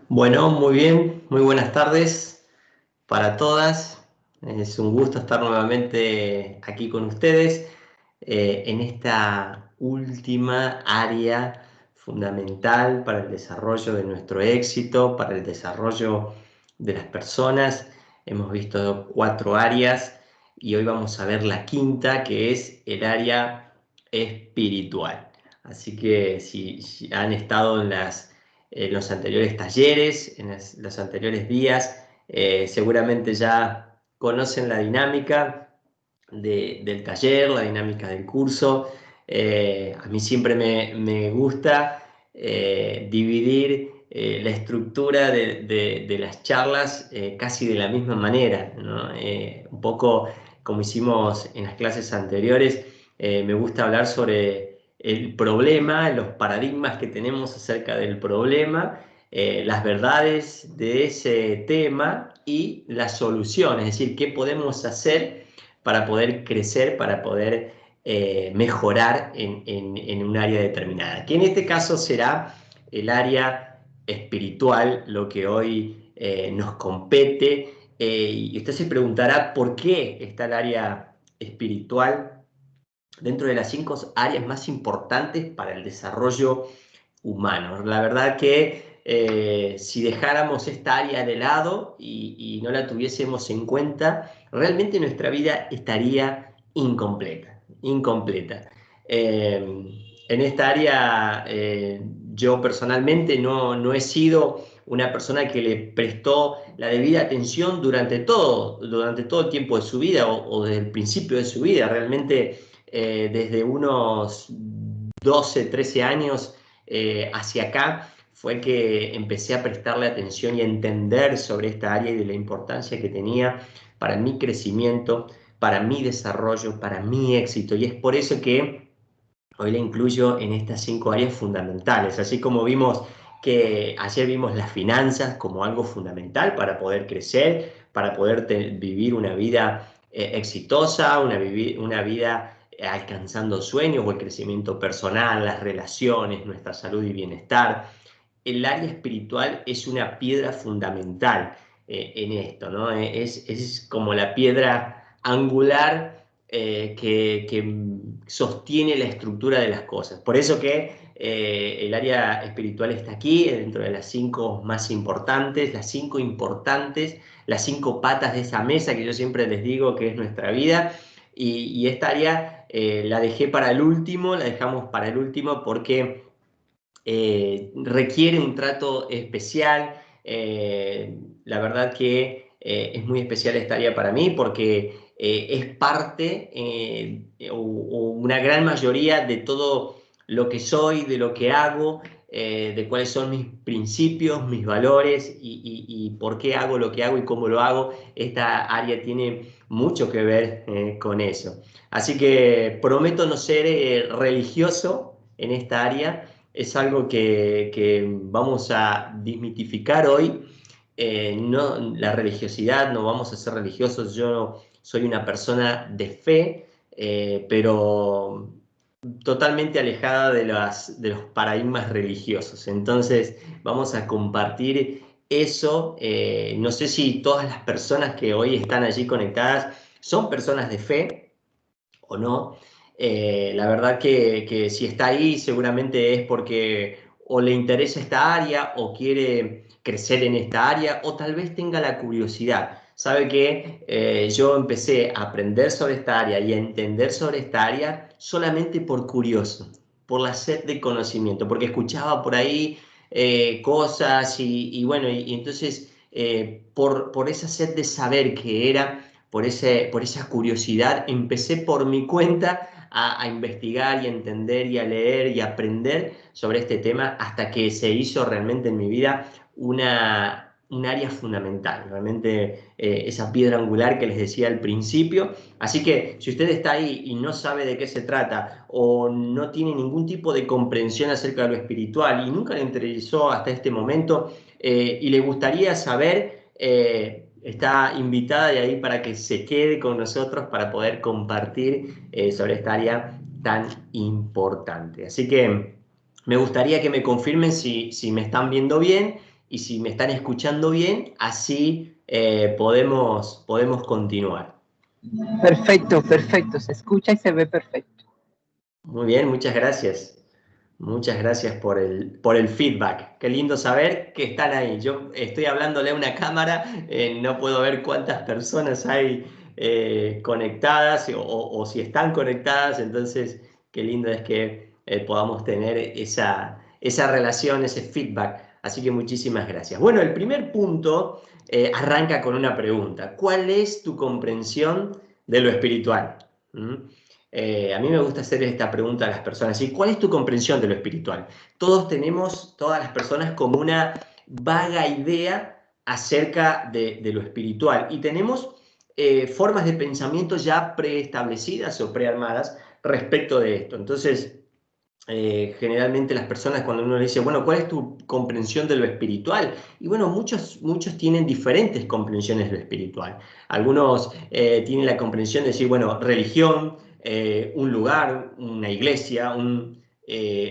Bueno, muy bien, muy buenas tardes para todas. Es un gusto estar nuevamente aquí con ustedes en esta última área fundamental para el desarrollo de nuestro éxito, para el desarrollo de las personas. Hemos visto 4 áreas y hoy vamos a ver la quinta, que es el área espiritual. Así que si han estado en los anteriores talleres, en los anteriores días, seguramente ya conocen la dinámica del taller, la dinámica del curso. A mí siempre me gusta dividir la estructura de las charlas casi de la misma manera, ¿no? Un poco como hicimos en las clases anteriores, me gusta hablar sobre el problema, los paradigmas que tenemos acerca del problema, las verdades de ese tema y las soluciones, es decir, qué podemos hacer para poder crecer, para poder mejorar en un área determinada, que en este caso será el área espiritual, lo que hoy nos compete. Y usted se preguntará por qué está el área espiritual dentro de las 5 áreas más importantes para el desarrollo humano. La verdad que si dejáramos esta área de lado y no la tuviésemos en cuenta, realmente nuestra vida estaría incompleta, incompleta. En esta área yo personalmente no he sido una persona que le prestó la debida atención durante todo el tiempo de su vida o desde el principio de su vida. Realmente desde unos 12, 13 años hacia acá fue que empecé a prestarle atención y a entender sobre esta área y de la importancia que tenía para mi crecimiento, para mi desarrollo, para mi éxito. Y es por eso que hoy la incluyo en estas 5 áreas fundamentales. Así como vimos que ayer vimos las finanzas como algo fundamental para poder crecer, para poder vivir una vida exitosa, una vida alcanzando sueños o el crecimiento personal, las relaciones, nuestra salud y bienestar. El área espiritual es una piedra fundamental en esto, ¿no? Es como la piedra angular que sostiene la estructura de las cosas. Por eso que el área espiritual está aquí, dentro de las 5 más importantes, las 5 patas de esa mesa que yo siempre les digo que es nuestra vida. Y esta área la dejé para el último, la dejamos para el último porque requiere un trato especial. La verdad que es muy especial esta área para mí porque es parte o una gran mayoría de todo lo que soy, de lo que hago, de cuáles son mis principios, mis valores y por qué hago lo que hago y cómo lo hago. Esta área tiene mucho que ver con eso. Así que prometo no ser religioso en esta área. Es algo que vamos a desmitificar hoy. No, la religiosidad, no vamos a ser religiosos. Yo soy una persona de fe, pero totalmente alejada de los paradigmas religiosos. Entonces, vamos a compartir eso. No sé si todas las personas que hoy están allí conectadas son personas de fe o no. La verdad que si está ahí seguramente es porque o le interesa esta área o quiere crecer en esta área o tal vez tenga la curiosidad. Sabe que yo empecé a aprender sobre esta área y a entender sobre esta área solamente por curioso, por la sed de conocimiento, porque escuchaba por ahí cosas y bueno, y entonces por esa sed de saber qué era, por esa curiosidad, empecé por mi cuenta a investigar y a entender y a leer y a aprender sobre este tema hasta que se hizo realmente en mi vida un área fundamental, realmente esa piedra angular que les decía al principio. Así que si usted está ahí y no sabe de qué se trata o no tiene ningún tipo de comprensión acerca de lo espiritual y nunca le interesó hasta este momento y le gustaría saber, está invitada de ahí para que se quede con nosotros para poder compartir sobre esta área tan importante. Así que me gustaría que me confirmen si me están viendo bien y si me están escuchando bien, así podemos continuar. Perfecto, perfecto. Se escucha y se ve perfecto. Muy bien, muchas gracias. Muchas gracias por el feedback. Qué lindo saber que están ahí. Yo estoy hablándole a una cámara, no puedo ver cuántas personas hay conectadas o si están conectadas, entonces qué lindo es que podamos tener esa relación, ese feedback. Así que muchísimas gracias. Bueno, el primer punto arranca con una pregunta. ¿Cuál es tu comprensión de lo espiritual? ¿Mm? A mí me gusta hacer esta pregunta a las personas, ¿y cuál es tu comprensión de lo espiritual? Todos tenemos, todas las personas, como una vaga idea acerca de lo espiritual y tenemos formas de pensamiento ya preestablecidas o prearmadas respecto de esto. Entonces, generalmente las personas cuando uno le dice, bueno, ¿cuál es tu comprensión de lo espiritual? Y bueno, muchos tienen diferentes comprensiones de lo espiritual. Algunos tienen la comprensión de decir, bueno, religión, un lugar, una iglesia,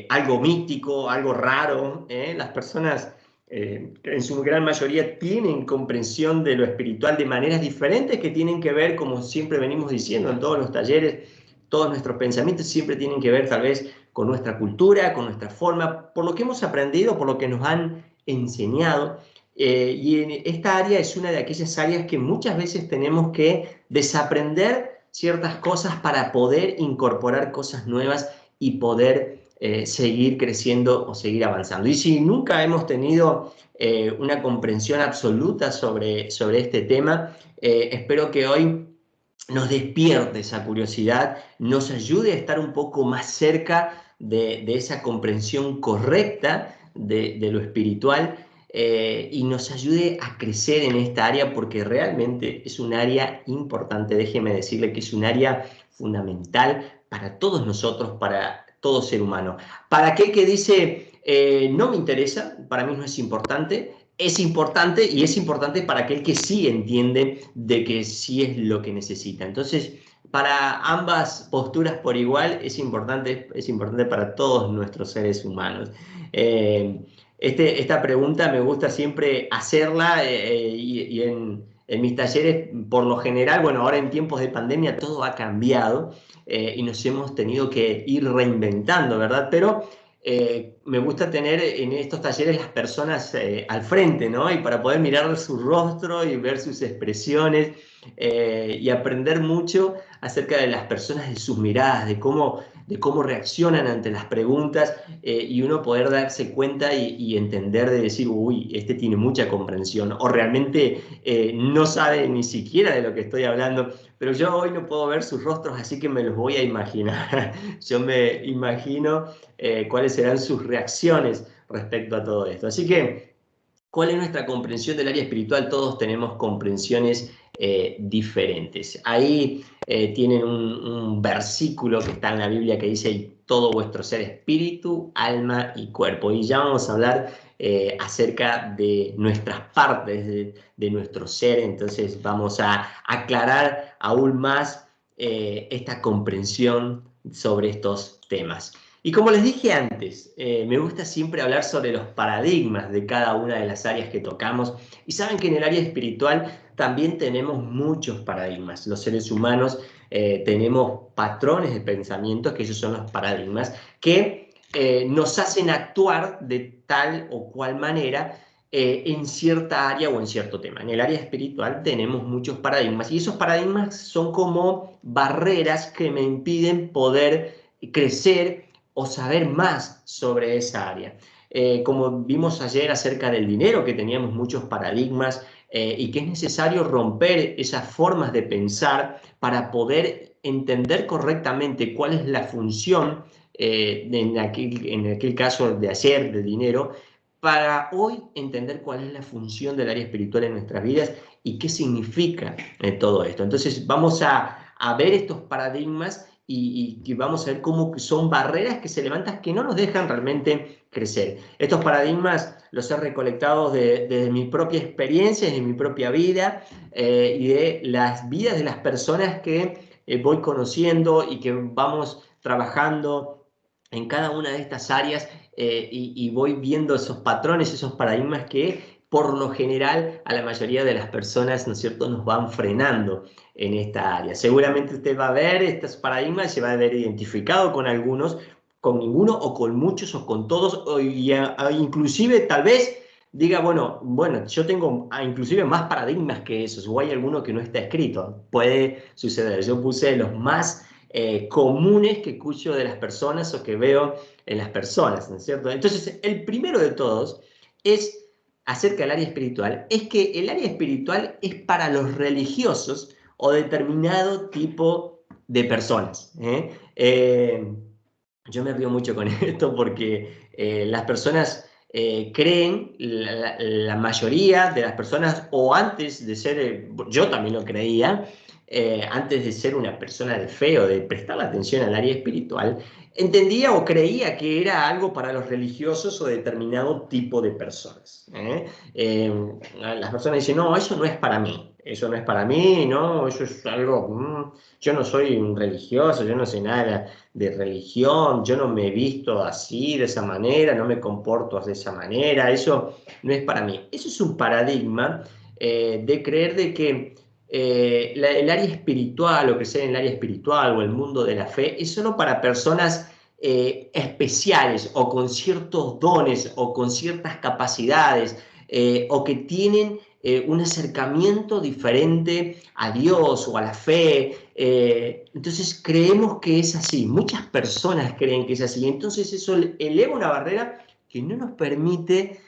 algo mítico, algo raro. Las personas en su gran mayoría tienen comprensión de lo espiritual de maneras diferentes que tienen que ver, como siempre venimos diciendo en todos los talleres, todos nuestros pensamientos siempre tienen que ver tal vez con nuestra cultura, con nuestra forma, por lo que hemos aprendido, por lo que nos han enseñado. Y en esta área es una de aquellas áreas que muchas veces tenemos que desaprender ciertas cosas para poder incorporar cosas nuevas y poder seguir creciendo o seguir avanzando. Y si nunca hemos tenido una comprensión absoluta sobre este tema, espero que hoy nos despierte esa curiosidad, nos ayude a estar un poco más cerca de esa comprensión correcta de lo espiritual y nos ayude a crecer en esta área porque realmente es un área importante. Déjeme decirle que es un área fundamental para todos nosotros, para todo ser humano. Para aquel que dice, no me interesa, para mí no es importante y es importante para aquel que sí entiende de que sí es lo que necesita. Entonces, para ambas posturas por igual es importante para todos nuestros seres humanos. Eh, esta pregunta me gusta siempre hacerla y en mis talleres, por lo general, bueno, ahora en tiempos de pandemia todo ha cambiado y nos hemos tenido que ir reinventando, ¿verdad? Pero me gusta tener en estos talleres las personas al frente, ¿no? Y para poder mirar su rostro y ver sus expresiones y aprender mucho acerca de las personas, de sus miradas, de cómo reaccionan ante las preguntas y uno poder darse cuenta y entender de decir, uy, este tiene mucha comprensión o realmente no sabe ni siquiera de lo que estoy hablando, pero yo hoy no puedo ver sus rostros, así que me los voy a imaginar. Yo me imagino cuáles serán sus reacciones respecto a todo esto. Así que, ¿cuál es nuestra comprensión del área espiritual? Todos tenemos comprensiones diferentes. Ahí tienen un versículo que está en la Biblia que dice, todo vuestro ser, espíritu, alma y cuerpo. Y ya vamos a hablar acerca de nuestras partes, de nuestro ser. Entonces vamos a aclarar aún más esta comprensión sobre estos temas. Y como les dije antes, me gusta siempre hablar sobre los paradigmas de cada una de las áreas que tocamos. Y saben que en el área espiritual también tenemos muchos paradigmas. Los seres humanos tenemos patrones de pensamiento, que esos son los paradigmas, que nos hacen actuar de tal o cual manera en cierta área o en cierto tema. En el área espiritual tenemos muchos paradigmas y esos paradigmas son como barreras que me impiden poder crecer o saber más sobre esa área. Como vimos ayer acerca del dinero, que teníamos muchos paradigmas y que es necesario romper esas formas de pensar para poder entender correctamente cuál es la función en aquel caso de ayer del dinero, para hoy entender cuál es la función del área espiritual en nuestras vidas y qué significa todo esto. Entonces vamos a ver estos paradigmas y vamos a ver cómo son barreras que se levantan que no nos dejan realmente crecer. Estos paradigmas los he recolectado de mi propia experiencia, de mi propia vida y de las vidas de las personas que voy conociendo y que vamos trabajando en cada una de estas áreas y voy viendo esos patrones, esos paradigmas que por lo general a la mayoría de las personas, ¿no es cierto?, nos van frenando en esta área. Seguramente usted va a ver estos paradigmas, se va a ver identificado con algunos, con ninguno o con muchos o con todos, inclusive tal vez diga, bueno, yo tengo inclusive más paradigmas que esos, o hay alguno que no está escrito. Puede suceder. Yo puse los más comunes que escucho de las personas o que veo en las personas, ¿no es cierto? Entonces, el primero de todos es acerca del área espiritual, es que el área espiritual es para los religiosos o determinado tipo de personas. Yo me río mucho con esto porque las personas creen, la mayoría de las personas, o antes de ser, yo también lo creía, antes de ser una persona de fe o de prestar atención al área espiritual, entendía o creía que era algo para los religiosos o determinado tipo de personas. Las personas dicen, no, eso no es para mí, eso no es para mí, no, eso es algo, yo no soy un religioso, yo no sé nada de religión, yo no me he visto así, de esa manera, no me comporto de esa manera, eso no es para mí. Eso es un paradigma de creer de que el área espiritual o crecer en el área espiritual o el mundo de la fe es solo para personas especiales o con ciertos dones o con ciertas capacidades o que tienen un acercamiento diferente a Dios o a la fe. Entonces creemos que es así, muchas personas creen que es así, entonces eso eleva una barrera que no nos permite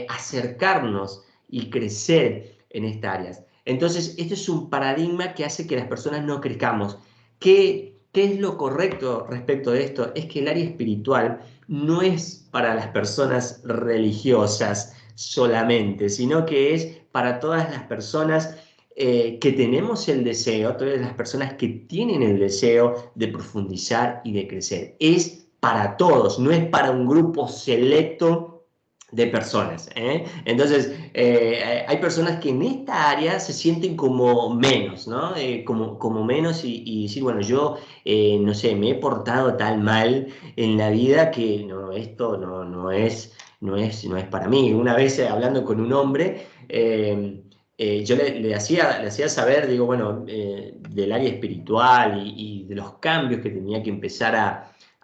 acercarnos y crecer en estas áreas. Entonces, este es un paradigma que hace que las personas no crezcamos. ¿Qué es lo correcto respecto de esto? Es que el área espiritual no es para las personas religiosas solamente, sino que es para todas las personas que tenemos el deseo, todas las personas que tienen el deseo de profundizar y de crecer. Es para todos, no es para un grupo selecto de personas. Entonces, hay personas que en esta área se sienten como menos, ¿no? Como menos y decir, bueno, yo, no sé, me he portado tan mal en la vida que no, esto no es para mí. Una vez hablando con un hombre, yo le hacía saber, digo, bueno, del área espiritual y de los cambios que tenía que empezar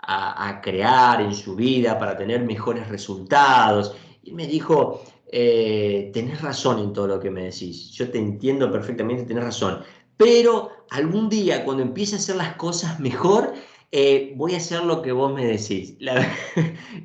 a crear en su vida para tener mejores resultados. Y me dijo, tenés razón en todo lo que me decís, yo te entiendo perfectamente, tenés razón, pero algún día cuando empiece a hacer las cosas mejor, voy a hacer lo que vos me decís.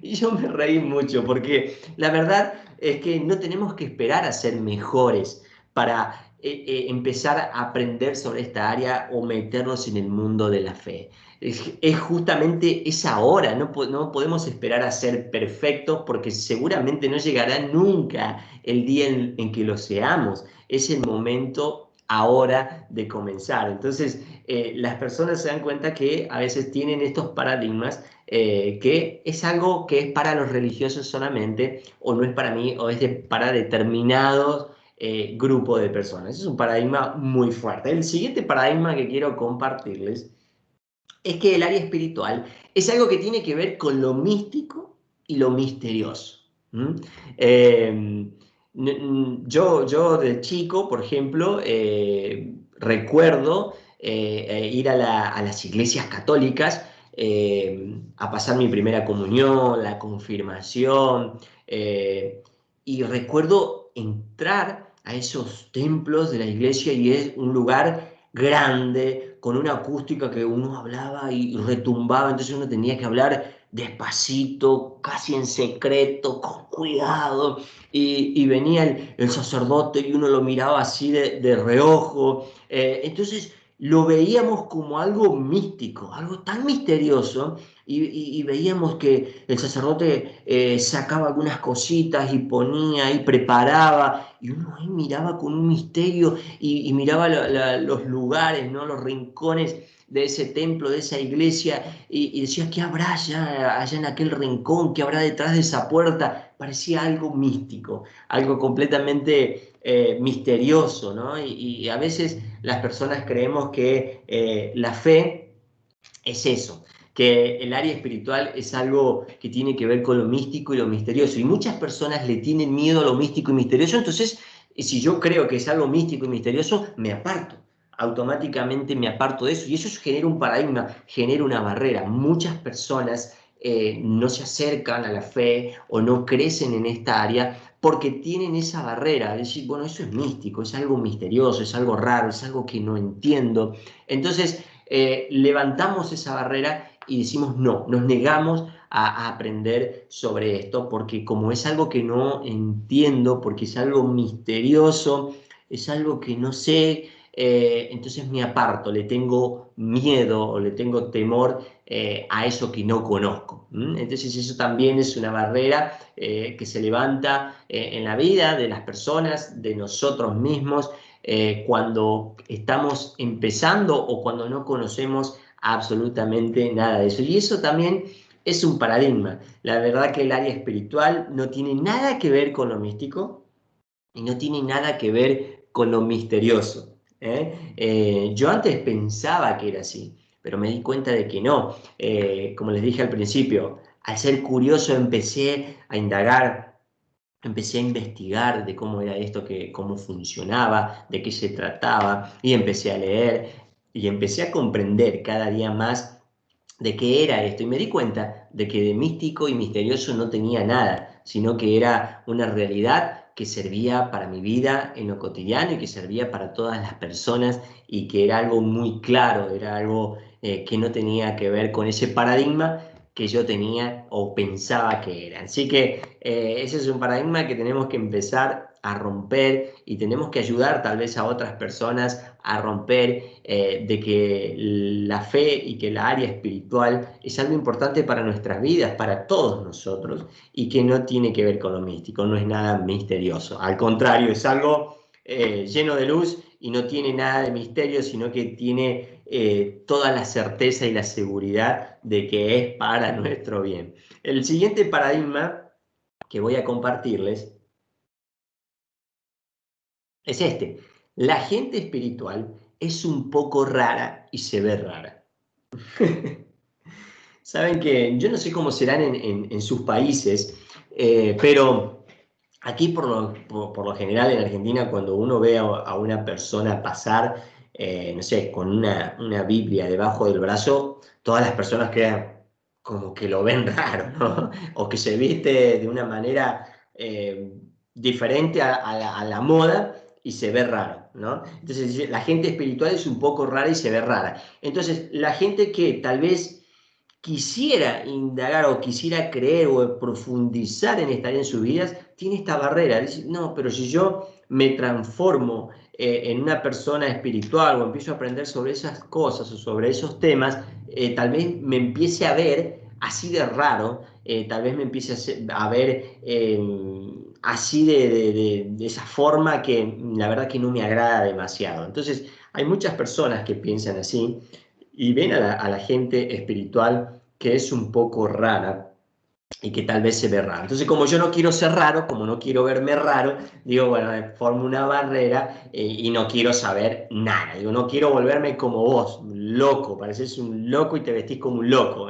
Y yo me reí mucho porque la verdad es que no tenemos que esperar a ser mejores para empezar a aprender sobre esta área o meternos en el mundo de la fe. Es justamente esa hora, no podemos esperar a ser perfectos porque seguramente no llegará nunca el día en que lo seamos. Es el momento ahora de comenzar. Entonces, las personas se dan cuenta que a veces tienen estos paradigmas que es algo que es para los religiosos solamente, o no es para mí, o es para determinados grupos de personas. Es un paradigma muy fuerte. El siguiente paradigma que quiero compartirles es que el área espiritual es algo que tiene que ver con lo místico y lo misterioso. ¿Mm? Eh, yo de chico, por ejemplo, recuerdo ir a las iglesias católicas a pasar mi primera comunión, la confirmación, y recuerdo entrar a esos templos de la iglesia y es un lugar grande, con una acústica que uno hablaba y retumbaba, entonces uno tenía que hablar despacito, casi en secreto, con cuidado, y venía el sacerdote y uno lo miraba así de reojo, entonces lo veíamos como algo místico, algo tan misterioso, y veíamos que el sacerdote sacaba algunas cositas y ponía y preparaba, y uno ahí miraba con un misterio y miraba los lugares, ¿no? Los rincones de ese templo, de esa iglesia, y decía, ¿qué habrá allá en aquel rincón? ¿Qué habrá detrás de esa puerta? Parecía algo místico, algo completamente misterioso, ¿no? Y a veces las personas creemos que la fe es eso, que el área espiritual es algo que tiene que ver con lo místico y lo misterioso. Y muchas personas le tienen miedo a lo místico y misterioso, entonces si yo creo que es algo místico y misterioso, me aparto. Automáticamente me aparto de eso. Y eso genera un paradigma, genera una barrera. Muchas personas no se acercan a la fe o no crecen en esta área porque tienen esa barrera de decir, bueno, eso es místico, es algo misterioso, es algo raro, es algo que no entiendo. Entonces, levantamos esa barrera y decimos no, nos negamos a aprender sobre esto porque como es algo que no entiendo, porque es algo misterioso, es algo que no sé, entonces me aparto, le tengo miedo o le tengo temor a eso que no conozco. Entonces eso también es una barrera que se levanta en la vida de las personas, de nosotros mismos, cuando estamos empezando o cuando no conocemos absolutamente nada de eso. Y eso también es un paradigma. La verdad que el área espiritual no tiene nada que ver con lo místico y no tiene nada que ver con lo misterioso. Yo antes pensaba que era así, pero me di cuenta de que no. Como les dije al principio, al ser curioso empecé a indagar, empecé a investigar de cómo era esto, cómo funcionaba, de qué se trataba, y empecé a leer y empecé a comprender cada día más de qué era esto. Y me di cuenta de que de místico y misterioso no tenía nada, sino que era una realidad que servía para mi vida en lo cotidiano y que servía para todas las personas y que era algo muy claro, era algo que no tenía que ver con ese paradigma que yo tenía o pensaba que era. Así que ese es un paradigma que tenemos que empezar a romper y tenemos que ayudar tal vez a otras personas a romper de que la fe y que la área espiritual es algo importante para nuestras vidas, para todos nosotros, y que no tiene que ver con lo místico, no es nada misterioso. Al contrario, es algo lleno de luz y no tiene nada de misterio, sino que tiene toda la certeza y la seguridad de que es para nuestro bien. El siguiente paradigma que voy a compartirles es este. La gente espiritual es un poco rara y se ve rara. Saben que yo no sé cómo serán en sus países, pero aquí por lo general en Argentina cuando uno ve a una persona pasar, no sé, con una Biblia debajo del brazo, todas las personas quedan como que lo ven raro, ¿no? O que se viste de una manera diferente a la moda y se ve raro, ¿no? Entonces la gente espiritual es un poco rara y se ve rara. Entonces la gente que tal vez quisiera indagar o quisiera creer o profundizar en estar en sus vidas, tiene esta barrera. Dice, no, pero si yo me transformo en una persona espiritual o empiezo a aprender sobre esas cosas o sobre esos temas, tal vez me empiece a ver así de raro, tal vez me empiece a ver así de esa forma que la verdad que no me agrada demasiado. Entonces, hay muchas personas que piensan así y ven a la gente espiritual que es un poco rara y que tal vez se ve raro. Entonces, como yo no quiero ser raro, como no quiero verme raro, digo, bueno, formo una barrera y no quiero saber nada. Digo, no quiero volverme como vos, loco, pareces un loco y te vestís como un loco.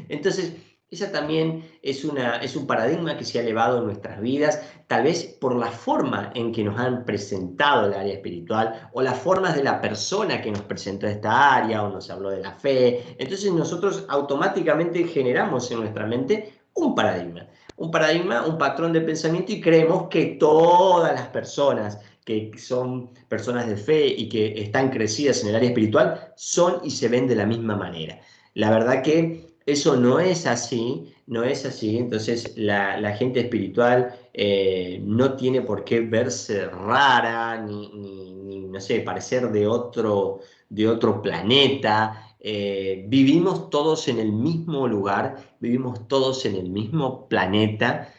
Entonces, esa también es un paradigma que se ha elevado en nuestras vidas, tal vez por la forma en que nos han presentado el área espiritual o las formas de la persona que nos presentó esta área o nos habló de la fe. Entonces nosotros automáticamente generamos en nuestra mente un paradigma, un patrón de pensamiento y creemos que todas las personas que son personas de fe y que están crecidas en el área espiritual son y se ven de la misma manera. La verdad que eso no es así, no es así. Entonces la gente espiritual no tiene por qué verse rara, ni, no sé, parecer de otro planeta. Vivimos todos en el mismo lugar, vivimos todos en el mismo planeta,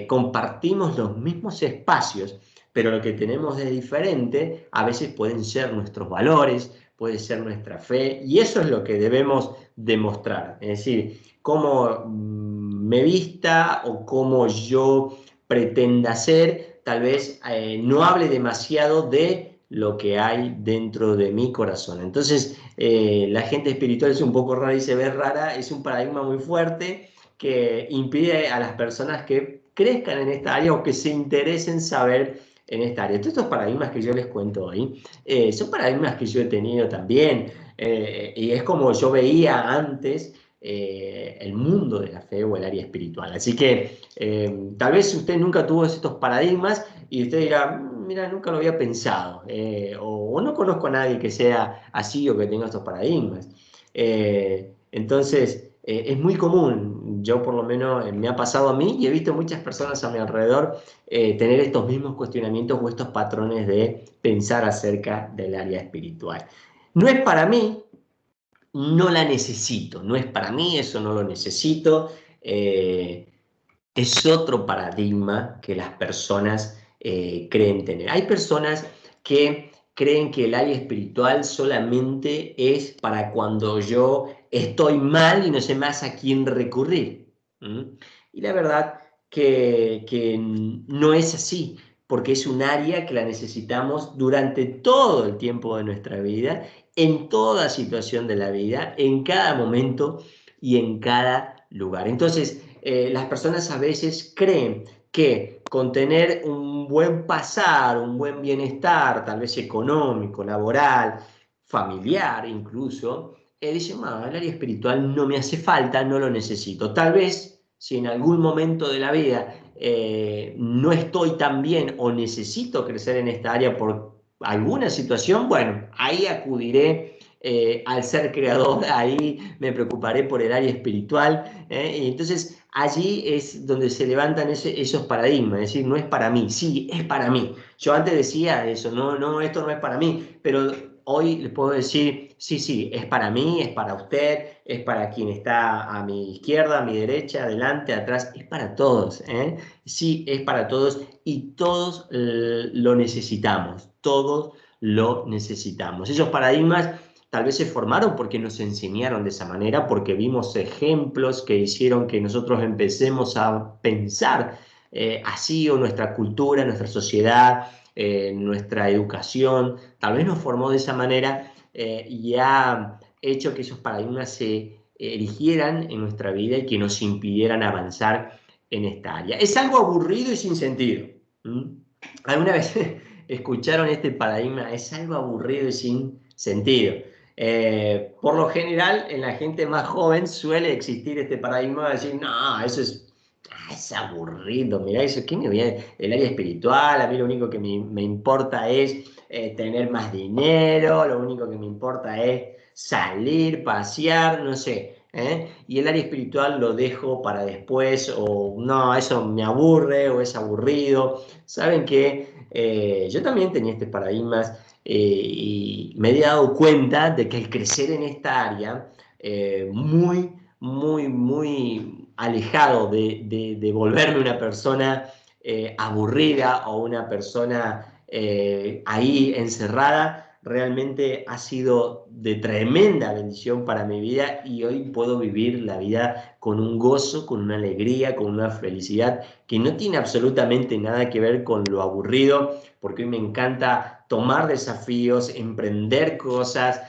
compartimos los mismos espacios, pero lo que tenemos de diferente a veces pueden ser nuestros valores, puede ser nuestra fe, y eso es lo que debemos demostrar. Es decir, cómo me vista o cómo yo pretenda ser, tal vez no hable demasiado de lo que hay dentro de mi corazón. Entonces, la gente espiritual es un poco rara y se ve rara, es un paradigma muy fuerte que impide a las personas que crezcan en esta área o que se interesen saber en esta área. Todos estos paradigmas que yo les cuento hoy son paradigmas que yo he tenido también, y es como yo veía antes el mundo de la fe o el área espiritual. Así que tal vez usted nunca tuvo estos paradigmas y usted dirá, mira, nunca lo había pensado, o no conozco a nadie que sea así o que tenga estos paradigmas. Entonces, es muy común, yo por lo menos me ha pasado a mí y he visto muchas personas a mi alrededor tener estos mismos cuestionamientos o estos patrones de pensar acerca del área espiritual. No es para mí, no la necesito, no es para mí, eso no lo necesito. Es otro paradigma que las personas creen tener. Hay personas que creen que el área espiritual solamente es para cuando yo estoy mal y no sé más a quién recurrir. ¿Mm? Y la verdad que no es así, porque es un área que la necesitamos durante todo el tiempo de nuestra vida, en toda situación de la vida, en cada momento y en cada lugar. Entonces, las personas a veces creen que con tener un buen pasar, un buen bienestar, tal vez económico, laboral, familiar incluso, dicen, el área espiritual no me hace falta, no lo necesito. Tal vez si en algún momento de la vida no estoy tan bien o necesito crecer en esta área por alguna situación, bueno, ahí acudiré al ser creador, ahí me preocuparé por el área espiritual, y entonces allí es donde se levantan esos paradigmas, es decir, no es para mí, sí, es para mí. Yo antes decía eso, no, no, esto no es para mí, pero hoy les puedo decir, sí, sí, es para mí, es para usted, es para quien está a mi izquierda, a mi derecha, adelante, atrás, es para todos, ¿eh? Sí, es para todos y todos lo necesitamos, todos lo necesitamos. Esos paradigmas tal vez se formaron porque nos enseñaron de esa manera, porque vimos ejemplos que hicieron que nosotros empecemos a pensar así, o nuestra cultura, nuestra sociedad, nuestra educación, tal vez nos formó de esa manera y ha hecho que esos paradigmas se erigieran en nuestra vida y que nos impidieran avanzar en esta área. Es algo aburrido y sin sentido. ¿Mm? ¿Alguna vez escucharon este paradigma? Es algo aburrido y sin sentido. Por lo general, en la gente más joven suele existir este paradigma de decir, no, eso es aburrido, mirá eso, ¿qué me voy el área espiritual? A mí lo único que me importa es tener más dinero, lo único que me importa es salir, pasear, no sé. Y el área espiritual lo dejo para después, o no, eso me aburre o es aburrido. Saben que yo también tenía este paradigma y me he dado cuenta de que el crecer en esta área, muy, muy, muy alejado de volverme una persona aburrida o una persona ahí encerrada, realmente ha sido de tremenda bendición para mi vida y hoy puedo vivir la vida con un gozo, con una alegría, con una felicidad que no tiene absolutamente nada que ver con lo aburrido, porque hoy me encanta tomar desafíos, emprender cosas,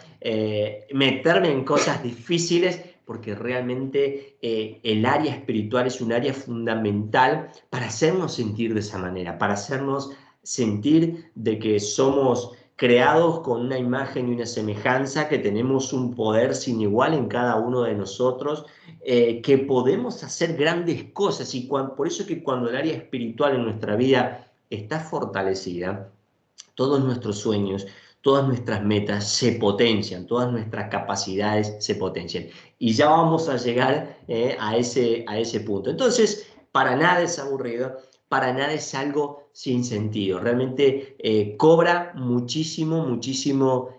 meterme en cosas difíciles, porque realmente el área espiritual es un área fundamental para hacernos sentir de esa manera, para hacernos sentir de que somos creados con una imagen y una semejanza, que tenemos un poder sin igual en cada uno de nosotros, que podemos hacer grandes cosas y por eso es que cuando el área espiritual en nuestra vida está fortalecida, todos nuestros sueños, todas nuestras metas se potencian, todas nuestras capacidades se potencian. Y ya vamos a llegar a ese punto. Entonces, para nada es aburrido, para nada es algo sin sentido. Realmente cobra muchísimo, muchísimo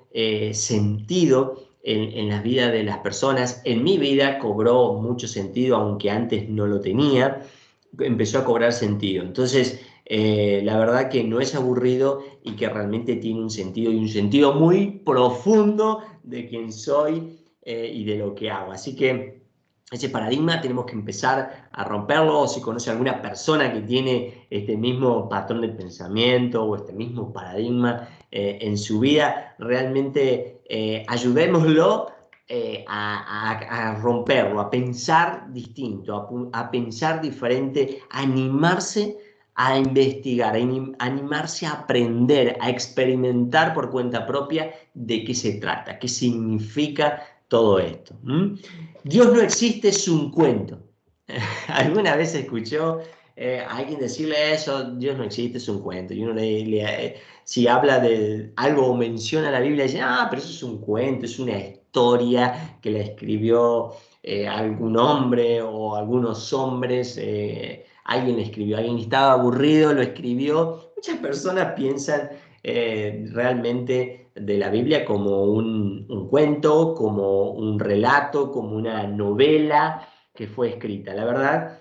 sentido en la vida de las personas. En mi vida cobró mucho sentido, aunque antes no lo tenía, empezó a cobrar sentido. Entonces, la verdad que no es aburrido y que realmente tiene un sentido y un sentido muy profundo de quién soy y de lo que hago. Así que ese paradigma tenemos que empezar a romperlo. Si conoce alguna persona que tiene este mismo patrón de pensamiento o este mismo paradigma en su vida, realmente ayudémoslo a romperlo, a pensar distinto, a pensar diferente, a animarse a investigar, a animarse a aprender, a experimentar por cuenta propia de qué se trata, qué significa todo esto. Dios no existe es un cuento. ¿Alguna vez escuchó a alguien decirle eso? Dios no existe es un cuento. Y uno si habla de algo o menciona la Biblia, dice, ah, pero eso es un cuento, es una historia que la escribió algún hombre o algunos hombres. Alguien le escribió, alguien estaba aburrido, lo escribió. Muchas personas piensan realmente de la Biblia como un cuento, como un relato, como una novela que fue escrita. La verdad,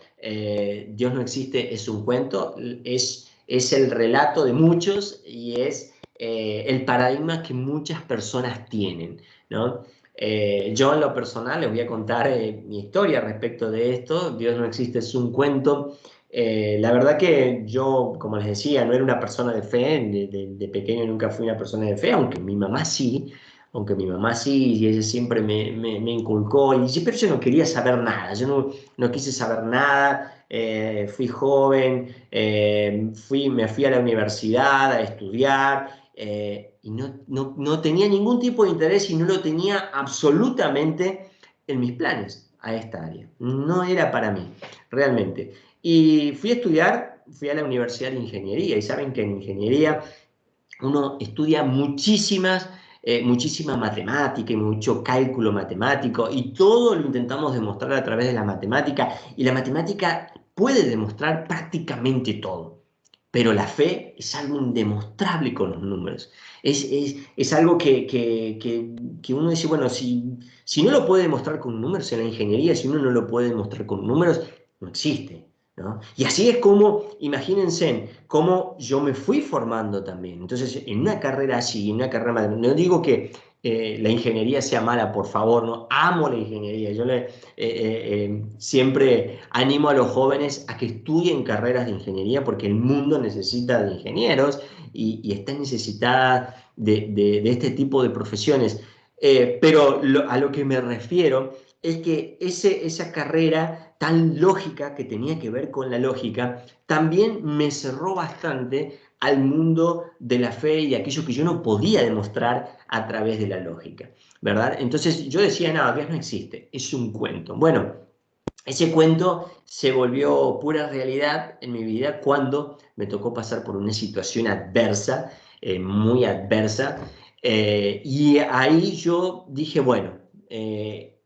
Dios no existe, es un cuento, es el relato de muchos y es el paradigma que muchas personas tienen, ¿no? Yo en lo personal les voy a contar mi historia respecto de esto. Dios no existe, es un cuento. La verdad que yo, como les decía, no era una persona de fe, de pequeño nunca fui una persona de fe, aunque mi mamá sí, y ella siempre me inculcó, pero yo no quería saber nada, yo no quise saber nada, fui joven, me fui a la universidad a estudiar, y no tenía ningún tipo de interés y no lo tenía absolutamente en mis planes a esta área, no era para mí, realmente. Y fui a estudiar, fui a la Universidad de Ingeniería, y saben que en ingeniería uno estudia muchísima matemática y mucho cálculo matemático, y todo lo intentamos demostrar a través de la matemática, y la matemática puede demostrar prácticamente todo. Pero la fe es algo indemostrable con los números. Es algo que uno dice, bueno, si no lo puede demostrar con números en la ingeniería, si uno no lo puede demostrar con números, no existe, ¿no? Y así es como, imagínense, cómo yo me fui formando también. Entonces, en una carrera así, en una carrera no digo que la ingeniería sea mala, por favor, no, amo la ingeniería. Siempre animo a los jóvenes a que estudien carreras de ingeniería porque el mundo necesita de ingenieros y está necesitada de este tipo de profesiones. Pero a lo que me refiero es que esa carrera tan lógica que tenía que ver con la lógica también me cerró bastante al mundo de la fe y aquello que yo no podía demostrar a través de la lógica, ¿verdad? Entonces yo decía, no, Dios no existe, es un cuento. Bueno, ese cuento se volvió pura realidad en mi vida cuando me tocó pasar por una situación adversa, muy adversa, y ahí yo dije, bueno,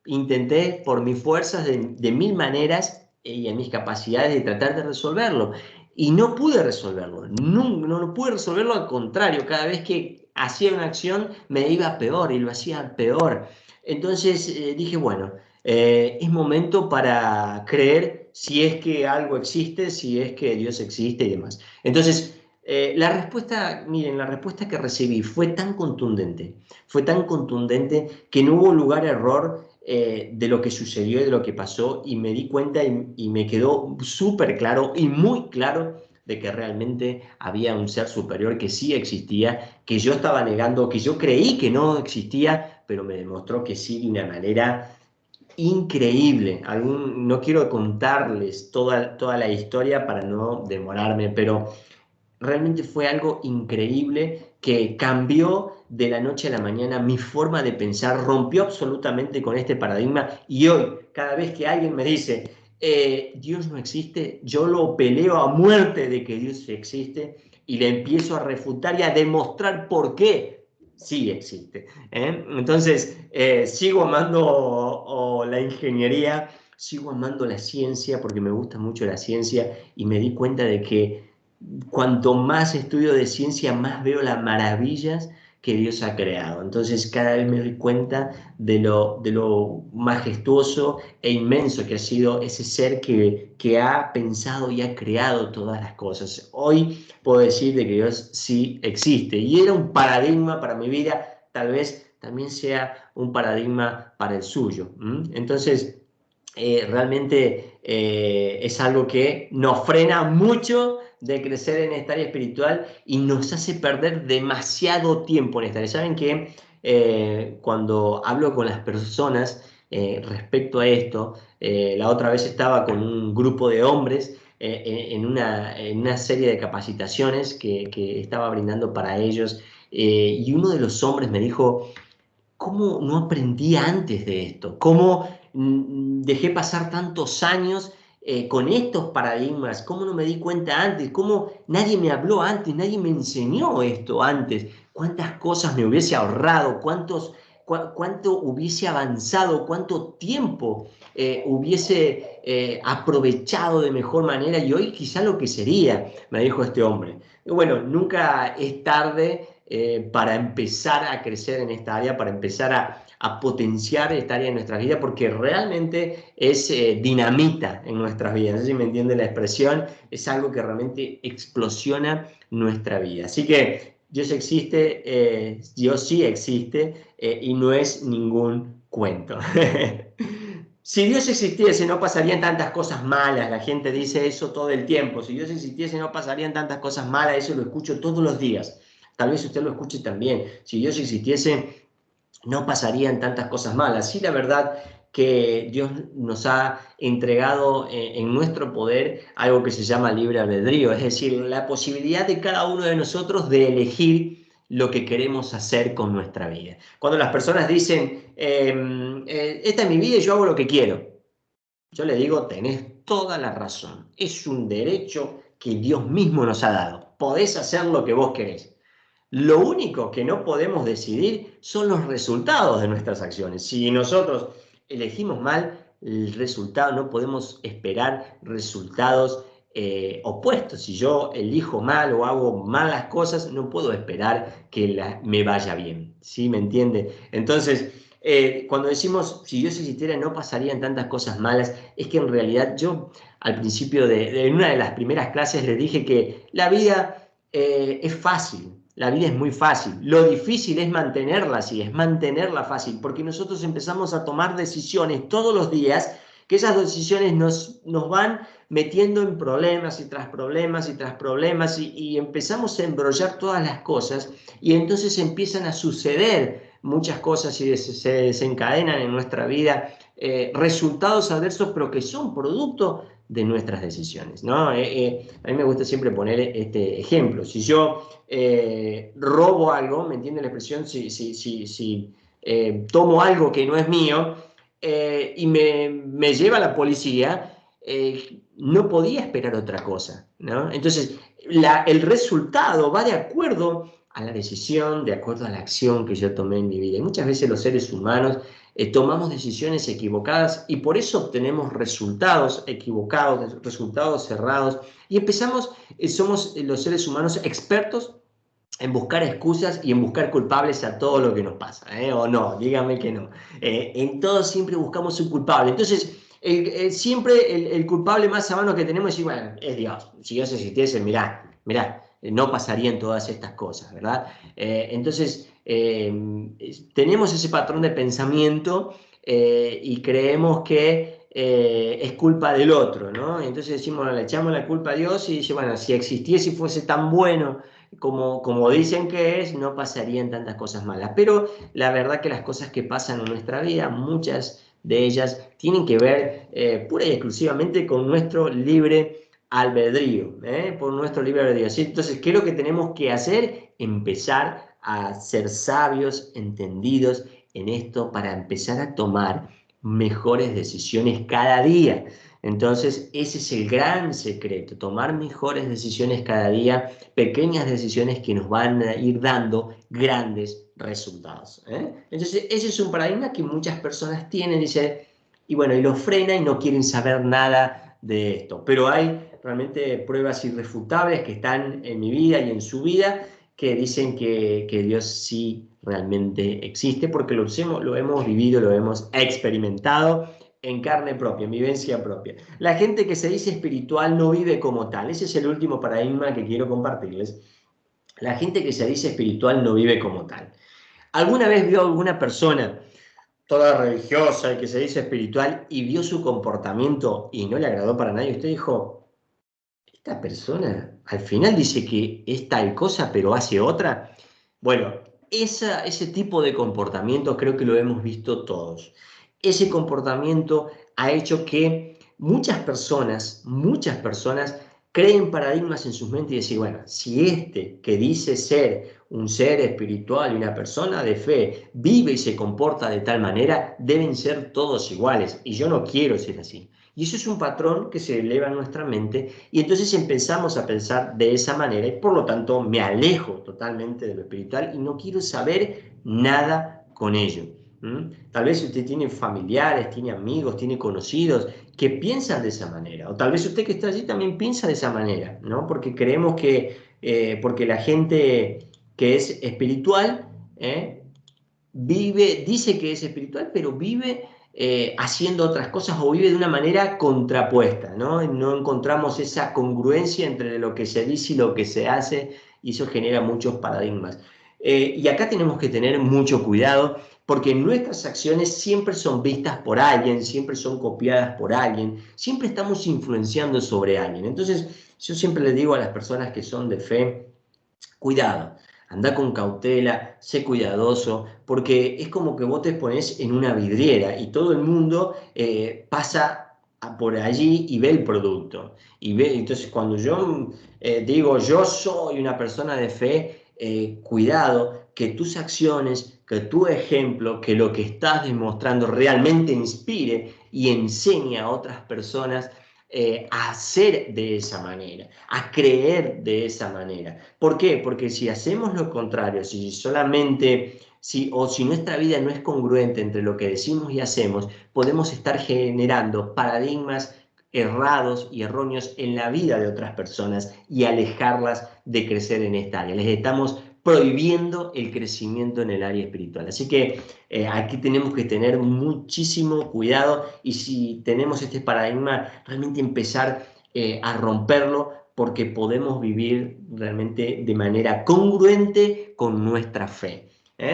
intenté por mis fuerzas de mil maneras y en mis capacidades de tratar de resolverlo, y no pude resolverlo, no lo pude resolverlo, al contrario, cada vez que hacía una acción me iba peor y lo hacía peor. Entonces dije, bueno, es momento para creer si es que algo existe, si es que Dios existe y demás. Entonces, la respuesta, miren, la respuesta que recibí fue tan contundente que no hubo lugar a error de lo que sucedió y de lo que pasó, y me di cuenta y me quedó súper claro y muy claro de que realmente había un ser superior que sí existía, que yo estaba negando, que yo creí que no existía, pero me demostró que sí de una manera increíble. No quiero contarles toda la historia para no demorarme, pero realmente fue algo increíble que cambió de la noche a la mañana mi forma de pensar, rompió absolutamente con este paradigma, y hoy, cada vez que alguien me dice, Dios no existe, yo lo peleo a muerte de que Dios existe y le empiezo a refutar y a demostrar por qué sí existe. Entonces, sigo amando la ingeniería, sigo amando la ciencia porque me gusta mucho la ciencia, y me di cuenta de que cuanto más estudio de ciencia, más veo las maravillas que Dios ha creado. Entonces cada vez me doy cuenta de lo majestuoso e inmenso que ha sido ese ser que ha pensado y ha creado todas las cosas. Hoy puedo decir de que Dios sí existe y era un paradigma para mi vida, tal vez también sea un paradigma para el suyo. Entonces, realmente es algo que nos frena mucho de crecer en esta área espiritual y nos hace perder demasiado tiempo en esta área. Saben que cuando hablo con las personas respecto a esto, la otra vez estaba con un grupo de hombres en una serie de capacitaciones que estaba brindando para ellos, y uno de los hombres me dijo: ¿cómo no aprendí antes de esto? ¿Cómo dejé pasar tantos años con estos paradigmas? ¿Cómo no me di cuenta antes? ¿Cómo nadie me habló antes? Nadie me enseñó esto antes. ¿Cuántas cosas me hubiese ahorrado? ¿Cuánto hubiese avanzado? ¿Cuánto tiempo hubiese aprovechado de mejor manera? Y hoy quizá lo que sería, me dijo este hombre. Y bueno, nunca es tarde para empezar a crecer en esta área, para empezar a potenciar esta área en nuestras vidas, porque realmente es dinamita en nuestras vidas. No sé si me entiende la expresión, es algo que realmente explosiona nuestra vida. Así que Dios existe, Dios sí existe, y no es ningún cuento. Si Dios existiese, no pasarían tantas cosas malas. La gente dice eso todo el tiempo. Si Dios existiese, no pasarían tantas cosas malas. Eso lo escucho todos los días. Tal vez usted lo escuche también. Si Dios existiese, no pasarían tantas cosas malas. Sí, la verdad que Dios nos ha entregado en nuestro poder algo que se llama libre albedrío, es decir, la posibilidad de cada uno de nosotros de elegir lo que queremos hacer con nuestra vida. Cuando las personas dicen, esta es mi vida y yo hago lo que quiero, yo le digo: tenés toda la razón, es un derecho que Dios mismo nos ha dado, podés hacer lo que vos querés. Lo único que no podemos decidir son los resultados de nuestras acciones. Si nosotros elegimos mal, el resultado, no podemos esperar resultados opuestos. Si yo elijo mal o hago malas cosas, no puedo esperar que me vaya bien. ¿Sí? ¿Me entiende? Entonces, cuando decimos si Dios existiera no pasarían tantas cosas malas, es que en realidad yo al principio en una de las primeras clases les dije que la vida es fácil. La vida es muy fácil. Lo difícil es mantenerla así, es mantenerla fácil, porque nosotros empezamos a tomar decisiones todos los días, que esas decisiones nos van metiendo en problemas y tras problemas y tras problemas, y empezamos a embrollar todas las cosas, y entonces empiezan a suceder muchas cosas y se desencadenan en nuestra vida resultados adversos, pero que son producto de nuestras decisiones, ¿no? A mí me gusta siempre poner este ejemplo. Si yo robo algo, ¿me entiende la expresión? Si tomo algo que no es mío y me lleva a la policía, no podía esperar otra cosa, ¿no? Entonces, el resultado va de acuerdo a la decisión, de acuerdo a la acción que yo tomé en mi vida. Y muchas veces los seres humanos tomamos decisiones equivocadas y por eso obtenemos resultados equivocados, resultados cerrados, y empezamos, somos los seres humanos expertos en buscar excusas y en buscar culpables a todo lo que nos pasa, o no, dígame que no. En todo siempre buscamos un culpable. Entonces, siempre el culpable más a mano que tenemos es decir: bueno, es Dios. Si Dios existiese, mirá, no pasarían todas estas cosas, ¿verdad? Entonces, tenemos ese patrón de pensamiento y creemos que es culpa del otro, ¿no? Entonces decimos, bueno, le echamos la culpa a Dios y dice: bueno, si existiese y fuese tan bueno como dicen que es, no pasarían tantas cosas malas. Pero la verdad que las cosas que pasan en nuestra vida, muchas de ellas tienen que ver pura y exclusivamente con nuestro libre albedrío, por nuestro libre albedrío. ¿Sí? Entonces, ¿qué es lo que tenemos que hacer? Empezar a ser sabios, entendidos en esto, para empezar a tomar mejores decisiones cada día. Entonces, ese es el gran secreto: tomar mejores decisiones cada día, pequeñas decisiones que nos van a ir dando grandes resultados. Entonces, ese es un paradigma que muchas personas tienen, dice, y bueno, y lo frena y no quieren saber nada de esto. Pero hay realmente pruebas irrefutables que están en mi vida y en su vida, que dicen que Dios sí realmente existe, porque lo hemos vivido, lo hemos experimentado en carne propia, en vivencia propia. La gente que se dice espiritual no vive como tal. Ese es el último paradigma que quiero compartirles. La gente que se dice espiritual no vive como tal. ¿Alguna vez vio a alguna persona toda religiosa y que se dice espiritual y vio su comportamiento y no le agradó para nadie, usted dijo, esta persona al final dice que es tal cosa pero hace otra. Bueno, ese tipo de comportamiento creo que lo hemos visto todos. Ese comportamiento ha hecho que muchas personas creen paradigmas en sus mentes y decir, bueno, si este que dice ser un ser espiritual y una persona de fe vive y se comporta de tal manera, deben ser todos iguales y yo no quiero ser así. Y eso es un patrón que se eleva en nuestra mente y entonces empezamos a pensar de esa manera y por lo tanto me alejo totalmente de lo espiritual y no quiero saber nada con ello. Tal vez usted tiene familiares, tiene amigos, tiene conocidos que piensan de esa manera, o tal vez usted que está allí también piensa de esa manera, ¿no? Porque creemos que, porque la gente que es espiritual, dice que es espiritual, pero vive haciendo otras cosas o vive de una manera contrapuesta, ¿no? No encontramos esa congruencia entre lo que se dice y lo que se hace, y eso genera muchos paradigmas. Y acá tenemos que tener mucho cuidado porque nuestras acciones siempre son vistas por alguien, siempre son copiadas por alguien, siempre estamos influenciando sobre alguien. Entonces, yo siempre les digo a las personas que son de fe, cuidado, anda con cautela, sé cuidadoso, porque es como que vos te pones en una vidriera y todo el mundo pasa por allí y ve el producto. Entonces, cuando yo digo yo soy una persona de fe, cuidado que tus acciones, que tu ejemplo, que lo que estás demostrando realmente inspire y enseñe a otras personas a hacer de esa manera, a creer de esa manera. ¿Por qué? Porque si hacemos lo contrario, si nuestra vida no es congruente entre lo que decimos y hacemos, podemos estar generando paradigmas errados y erróneos en la vida de otras personas y alejarlas de crecer en esta área. Les estamos prohibiendo el crecimiento en el área espiritual. Así que aquí tenemos que tener muchísimo cuidado y si tenemos este paradigma, realmente empezar a romperlo porque podemos vivir realmente de manera congruente con nuestra fe.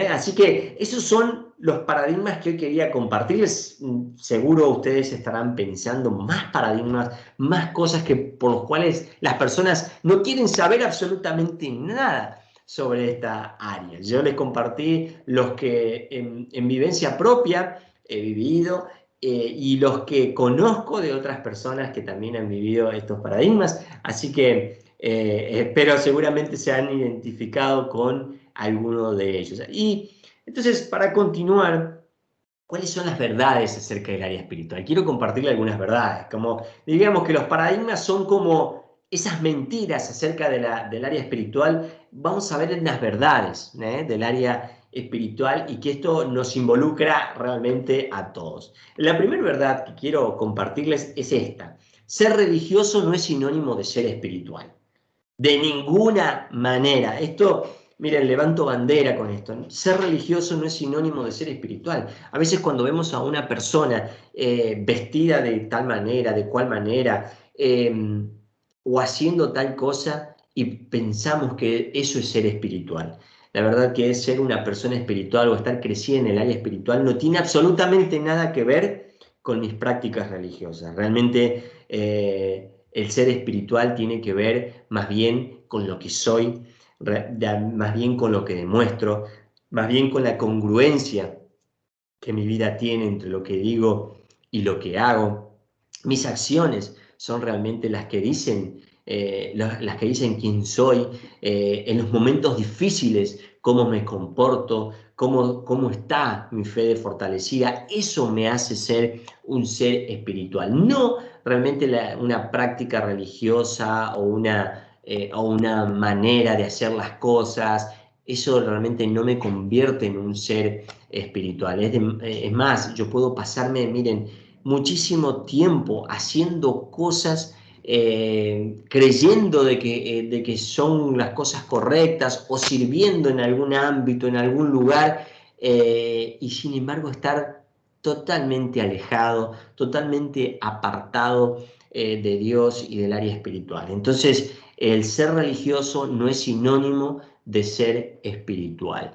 Así que esos son los paradigmas que hoy quería compartirles. Seguro ustedes estarán pensando más paradigmas, más cosas por los cuales las personas no quieren saber absolutamente nada sobre esta área. Yo les compartí los que en vivencia propia he vivido y los que conozco de otras personas que también han vivido estos paradigmas. Así que espero seguramente se han identificado con alguno de ellos. Y entonces, para continuar, ¿cuáles son las verdades acerca del área espiritual? Quiero compartirle algunas verdades, como digamos que los paradigmas son como esas mentiras acerca del área espiritual. Vamos a ver en las verdades del área espiritual y que esto nos involucra realmente a todos. La primera verdad que quiero compartirles es esta: ser religioso no es sinónimo de ser espiritual. De ninguna manera. Esto, miren, levanto bandera con esto. Ser religioso no es sinónimo de ser espiritual. A veces cuando vemos a una persona vestida de tal manera, de cual manera, o haciendo tal cosa, y pensamos que eso es ser espiritual. La verdad que es ser una persona espiritual o estar crecida en el área espiritual no tiene absolutamente nada que ver con mis prácticas religiosas. Realmente el ser espiritual tiene que ver más bien con lo que soy, más bien con lo que demuestro, más bien con la congruencia que mi vida tiene entre lo que digo y lo que hago. Mis acciones son realmente las que dicen quién soy, en los momentos difíciles, cómo me comporto, cómo está mi fe fortalecida. Eso me hace ser un ser espiritual, no realmente una práctica religiosa o una manera de hacer las cosas. Eso realmente no me convierte en un ser espiritual. Es más, yo puedo pasarme, miren, muchísimo tiempo haciendo cosas creyendo de que son las cosas correctas o sirviendo en algún ámbito, en algún lugar, y sin embargo estar totalmente alejado, totalmente apartado de Dios y del área espiritual. Entonces, el ser religioso no es sinónimo de ser espiritual.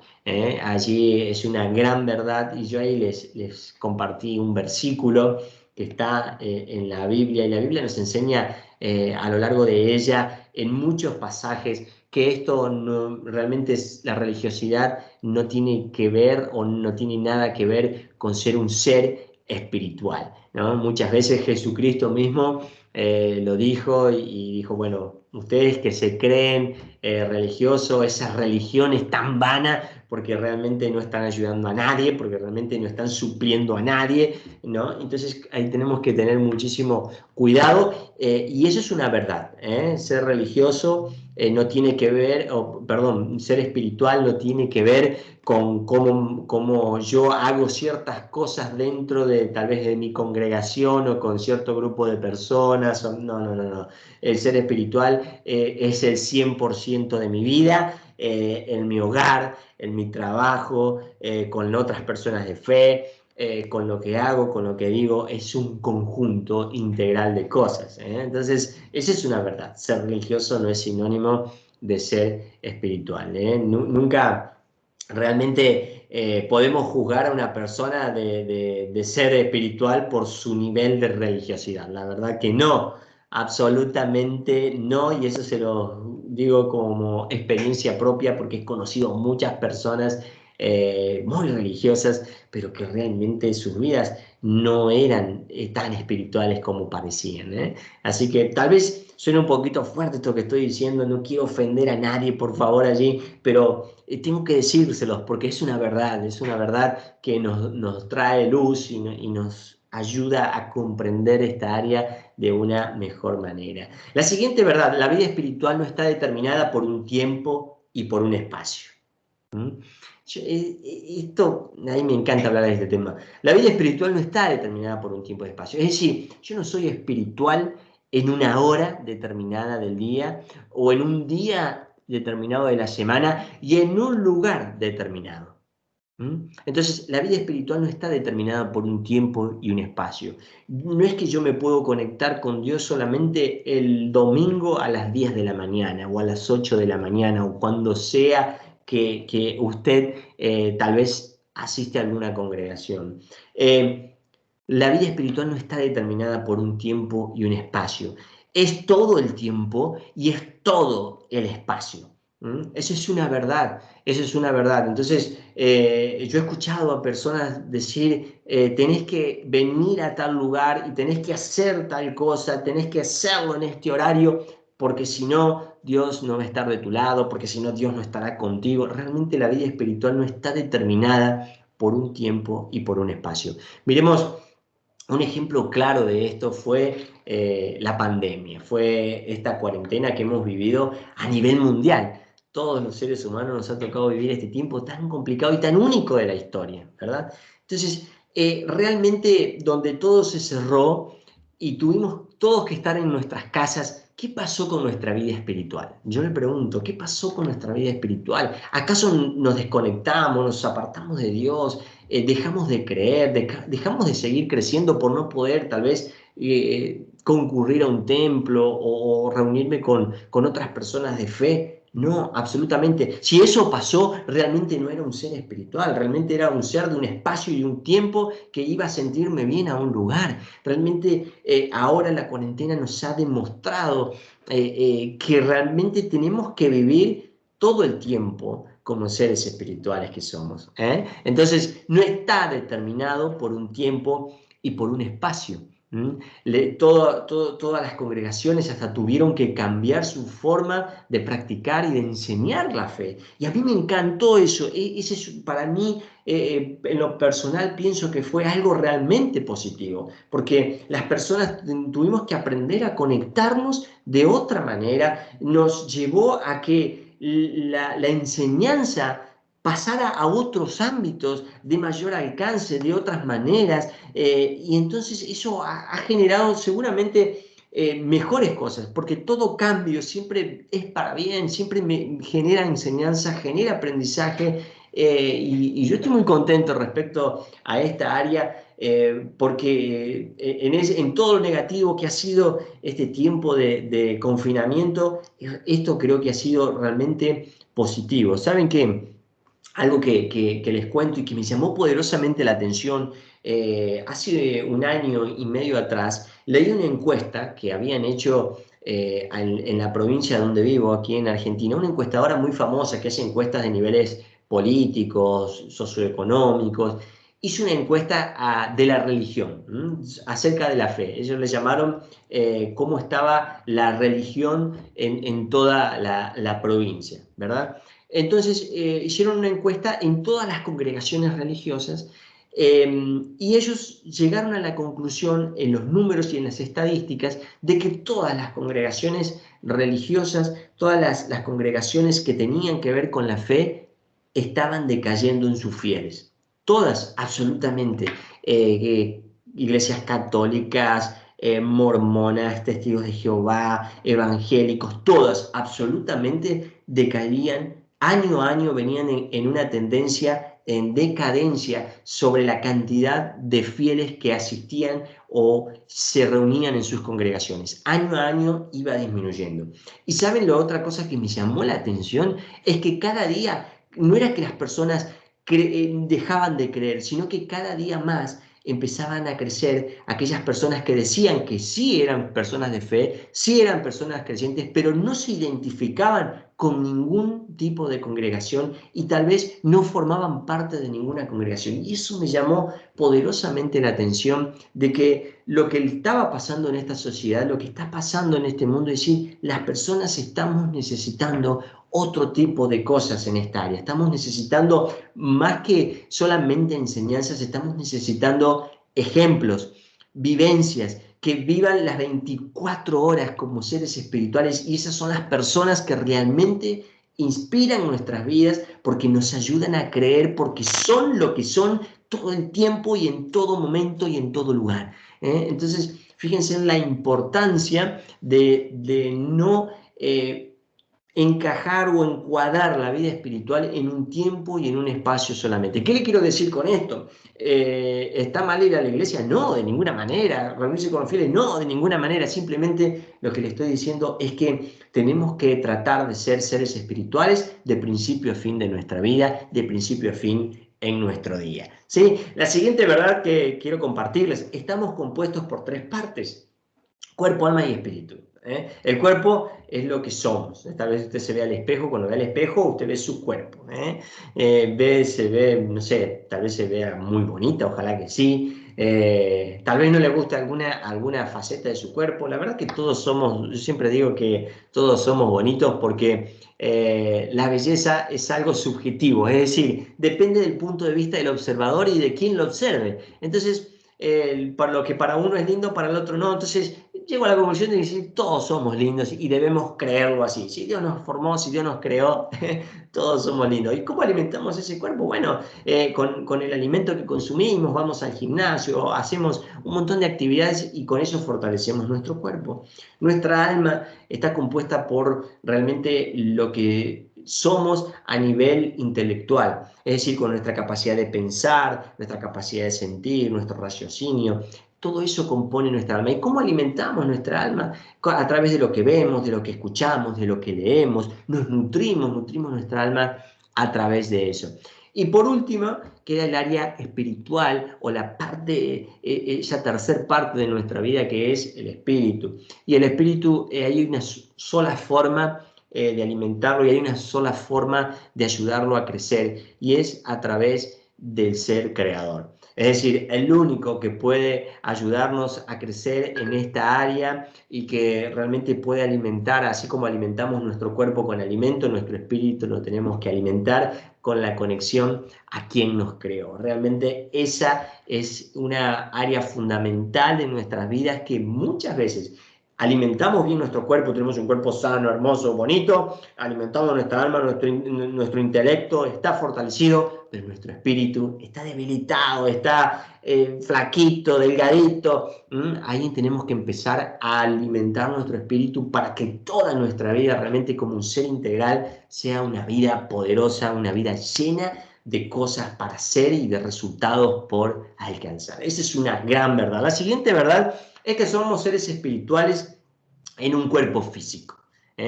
Allí es una gran verdad y yo ahí les compartí un versículo que está en la Biblia y la Biblia nos enseña a lo largo de ella en muchos pasajes que esto no, realmente es, la religiosidad no tiene que ver o no tiene nada que ver con ser un ser espiritual, ¿no? Muchas veces Jesucristo mismo lo dijo y dijo, bueno, ustedes que se creen religiosos, esa religión es tan vana porque realmente no están ayudando a nadie, porque realmente no están supliendo a nadie, ¿no? Entonces ahí tenemos que tener muchísimo cuidado y eso es una verdad, ¿eh? Ser religioso no tiene que ver, perdón, ser espiritual no tiene que ver con cómo yo hago ciertas cosas dentro de tal vez de mi congregación o con cierto grupo de personas. No, no, no, no. El ser espiritual es el 100% de mi vida, en mi hogar, en mi trabajo, con otras personas de fe. Con lo que hago, con lo que digo, es un conjunto integral de cosas. Entonces, esa es una verdad. Ser religioso no es sinónimo de ser espiritual. Nunca realmente podemos juzgar a una persona de ser espiritual por su nivel de religiosidad. La verdad que no, absolutamente no, y eso se lo digo como experiencia propia porque he conocido muchas personas muy religiosas, pero que realmente sus vidas no eran tan espirituales como parecían. Así que tal vez suene un poquito fuerte esto que estoy diciendo, no quiero ofender a nadie, por favor, allí, pero tengo que decírselos porque es una verdad que nos trae luz y nos ayuda a comprender esta área de una mejor manera. La siguiente verdad, la vida espiritual no está determinada por un tiempo y por un espacio. ¿Mm? Esto, a mí me encanta hablar de este tema. La vida espiritual no está determinada por un tiempo y espacio. Es decir, yo no soy espiritual en una hora determinada del día o en un día determinado de la semana y en un lugar determinado. Entonces, la vida espiritual no está determinada por un tiempo y un espacio. No es que yo me puedo conectar con Dios solamente el domingo a las 10 de la mañana o a las 8 de la mañana o cuando sea que usted tal vez asiste a alguna congregación. La vida espiritual no está determinada por un tiempo y un espacio. Es todo el tiempo y es todo el espacio. Eso es una verdad, eso es una verdad. Entonces, yo he escuchado a personas decir, tenés que venir a tal lugar y tenés que hacer tal cosa, tenés que hacerlo en este horario, porque si no, Dios no va a estar de tu lado, porque si no, Dios no estará contigo. Realmente la vida espiritual no está determinada por un tiempo y por un espacio. Miremos, un ejemplo claro de esto fue la pandemia, fue esta cuarentena que hemos vivido a nivel mundial. Todos los seres humanos nos ha tocado vivir este tiempo tan complicado y tan único de la historia, ¿verdad? Entonces, realmente donde todo se cerró y tuvimos todos que estar en nuestras casas, ¿qué pasó con nuestra vida espiritual? Yo le pregunto, ¿qué pasó con nuestra vida espiritual? ¿Acaso nos desconectamos, nos apartamos de Dios? Dejamos de creer, dejamos de seguir creciendo por no poder tal vez concurrir a un templo o reunirme con otras personas de fe. No, absolutamente. Si eso pasó, realmente no era un ser espiritual, realmente era un ser de un espacio y un tiempo que iba a sentirme bien a un lugar. Realmente ahora la cuarentena nos ha demostrado que realmente tenemos que vivir todo el tiempo como seres espirituales que somos. Entonces, no está determinado por un tiempo y por un espacio. Todas las congregaciones hasta tuvieron que cambiar su forma de practicar y de enseñar la fe. Y a mí me encantó eso. Ese es, para mí, en lo personal, pienso que fue algo realmente positivo, porque las personas tuvimos que aprender a conectarnos de otra manera. Nos llevó a que la enseñanza pasara a otros ámbitos de mayor alcance, de otras maneras, y entonces eso ha generado seguramente mejores cosas, porque todo cambio siempre es para bien, siempre me genera enseñanza, genera aprendizaje, y yo estoy muy contento respecto a esta área. porque en todo lo negativo que ha sido este tiempo de confinamiento, esto creo que ha sido realmente positivo. ¿Saben qué? Algo que les cuento y que me llamó poderosamente la atención, hace un año y medio atrás, leí una encuesta que habían hecho en la provincia donde vivo, aquí en Argentina, una encuestadora muy famosa que hace encuestas de niveles políticos, socioeconómicos. Hizo una encuesta de la religión, acerca de la fe. Ellos le llamaron cómo estaba la religión en toda la provincia, ¿verdad? Entonces, hicieron una encuesta en todas las congregaciones religiosas, y ellos llegaron a la conclusión en los números y en las estadísticas de que todas las congregaciones religiosas, todas las congregaciones que tenían que ver con la fe, estaban decayendo en sus fieles. Todas, absolutamente. Iglesias católicas, mormonas, testigos de Jehová, evangélicos, todas absolutamente decaían año a año, venían en una tendencia en decadencia sobre la cantidad de fieles que asistían o se reunían en sus congregaciones. Año a año iba disminuyendo. Y saben, la otra cosa que me llamó la atención es que cada día no era que las personas dejaban de creer, sino que cada día más empezaban a crecer aquellas personas que decían que sí eran personas de fe, sí eran personas creyentes, pero no se identificaban con ningún tipo de congregación y tal vez no formaban parte de ninguna congregación. Y eso me llamó poderosamente la atención de que lo que estaba pasando en esta sociedad, lo que está pasando en este mundo, es decir, las personas estamos necesitando otro tipo de cosas en esta área. Estamos necesitando más que solamente enseñanzas, estamos necesitando ejemplos, vivencias, que vivan las 24 horas como seres espirituales, y esas son las personas que realmente inspiran nuestras vidas porque nos ayudan a creer, porque son lo que son todo el tiempo y en todo momento y en todo lugar. Entonces, fíjense en la importancia de no encajar o encuadrar la vida espiritual en un tiempo y en un espacio solamente. ¿Qué le quiero decir con esto? ¿Está mal ir a la iglesia? No, de ninguna manera. ¿Reunirse con los fieles? No, de ninguna manera. Simplemente lo que le estoy diciendo es que tenemos que tratar de ser seres espirituales de principio a fin de nuestra vida, de principio a fin en nuestro día. ¿Sí? La siguiente verdad que quiero compartirles: estamos compuestos por tres partes: cuerpo, alma y espíritu. El cuerpo es lo que somos. Tal vez usted se ve al espejo, cuando ve al espejo usted ve su cuerpo. Se ve, no sé, tal vez se vea muy bonita, ojalá que sí. Tal vez no le guste alguna faceta de su cuerpo. La verdad que todos somos, yo siempre digo que todos somos bonitos porque la belleza es algo subjetivo, es decir, depende del punto de vista del observador y de quién lo observe. Entonces, para lo que para uno es lindo, para el otro no. Entonces, llego a la conclusión de que todos somos lindos y debemos creerlo así. Si Dios nos formó, si Dios nos creó, todos somos lindos. ¿Y cómo alimentamos ese cuerpo? Bueno, con el alimento que consumimos, vamos al gimnasio, hacemos un montón de actividades y con eso fortalecemos nuestro cuerpo. Nuestra alma está compuesta por realmente lo que somos a nivel intelectual, es decir, con nuestra capacidad de pensar, nuestra capacidad de sentir, nuestro raciocinio. Todo eso compone nuestra alma. ¿Y cómo alimentamos nuestra alma? A través de lo que vemos, de lo que escuchamos, de lo que leemos. Nos nutrimos nuestra alma a través de eso. Y por último, queda el área espiritual o la parte, esa tercer parte de nuestra vida, que es el espíritu. Y el espíritu, hay una sola forma de alimentarlo y hay una sola forma de ayudarlo a crecer, y es a través del ser creador. Es decir, el único que puede ayudarnos a crecer en esta área y que realmente puede alimentar, así como alimentamos nuestro cuerpo con alimento, nuestro espíritu lo tenemos que alimentar con la conexión a quien nos creó. Realmente esa es una área fundamental de nuestras vidas, que muchas veces alimentamos bien nuestro cuerpo, tenemos un cuerpo sano, hermoso, bonito, alimentamos nuestra alma, nuestro intelecto está fortalecido, pero nuestro espíritu está debilitado, está flaquito, delgadito. Ahí tenemos que empezar a alimentar nuestro espíritu para que toda nuestra vida realmente como un ser integral sea una vida poderosa, una vida llena de cosas para hacer y de resultados por alcanzar. Esa es una gran verdad. La siguiente verdad es que somos seres espirituales en un cuerpo físico.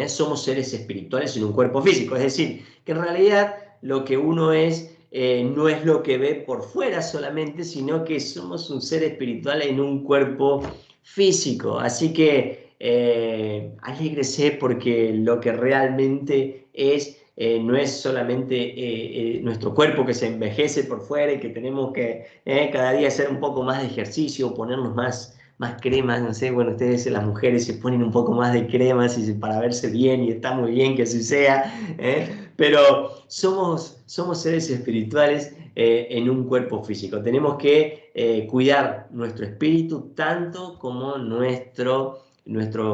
Somos seres espirituales en un cuerpo físico, es decir, que en realidad lo que uno es no es lo que ve por fuera solamente, sino que somos un ser espiritual en un cuerpo físico. Así que alégrese porque lo que realmente es no es solamente nuestro cuerpo que se envejece por fuera y que tenemos que cada día hacer un poco más de ejercicio, ponernos más cremas, no sé, bueno, ustedes las mujeres se ponen un poco más de cremas para verse bien y está muy bien que así sea, pero somos seres espirituales en un cuerpo físico. Tenemos que cuidar nuestro espíritu tanto como nuestro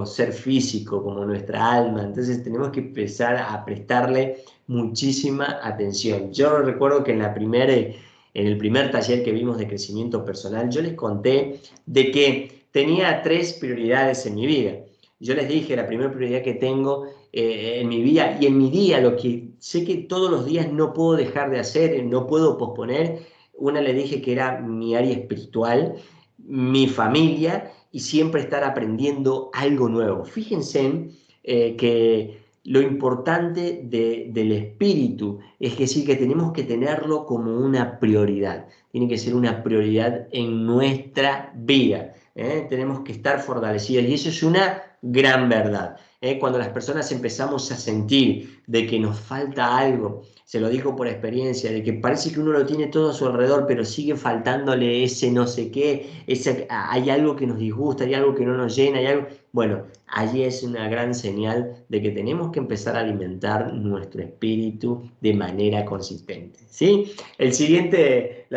ser físico, como nuestra alma. Entonces tenemos que empezar a prestarle muchísima atención. Yo recuerdo que en el primer taller que vimos de crecimiento personal, yo les conté de que tenía 3 prioridades en mi vida. Yo les dije, la primera prioridad que tengo en mi vida y en mi día, lo que sé que todos los días no puedo dejar de hacer, no puedo posponer, una le dije que era mi área espiritual, mi familia y siempre estar aprendiendo algo nuevo. Fíjense que lo importante del espíritu es decir, que tenemos que tenerlo como una prioridad. Tiene que ser una prioridad en nuestra vida. Tenemos que estar fortalecidos y eso es una gran verdad. Cuando las personas empezamos a sentir de que nos falta algo, se lo digo por experiencia, de que parece que uno lo tiene todo a su alrededor, pero sigue faltándole ese no sé qué, hay algo que nos disgusta, hay algo que no nos llena, hay algo... Bueno, allí es una gran señal de que tenemos que empezar a alimentar nuestro espíritu de manera consistente, ¿sí? La siguiente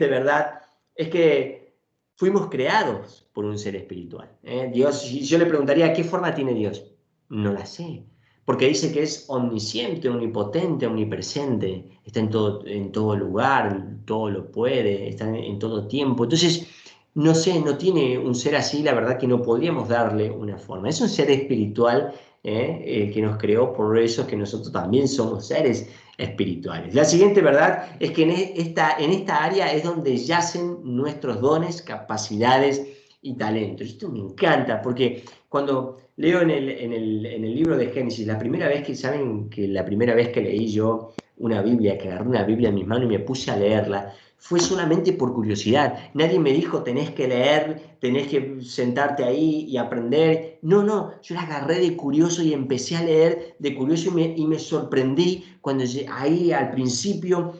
verdad es que fuimos creados por un ser espiritual. Dios, si yo le preguntaría, ¿qué forma tiene Dios? No la sé, porque dice que es omnisciente, omnipotente, omnipresente, está en todo lugar, todo lo puede, está en todo tiempo. Entonces, no sé, no tiene un ser así, la verdad que no podríamos darle una forma. Es un ser espiritual el que nos creó, por eso que nosotros también somos seres espirituales. La siguiente verdad es que en esta área es donde yacen nuestros dones, capacidades y talentos. Esto me encanta porque cuando leo en el libro de Génesis, ¿saben que la primera vez que leí yo una Biblia, que agarré una Biblia en mis manos y me puse a leerla, fue solamente por curiosidad? Nadie me dijo, tenés que leer, tenés que sentarte ahí y aprender. No, no, yo la agarré de curioso y empecé a leer de curioso y me sorprendí cuando ahí al principio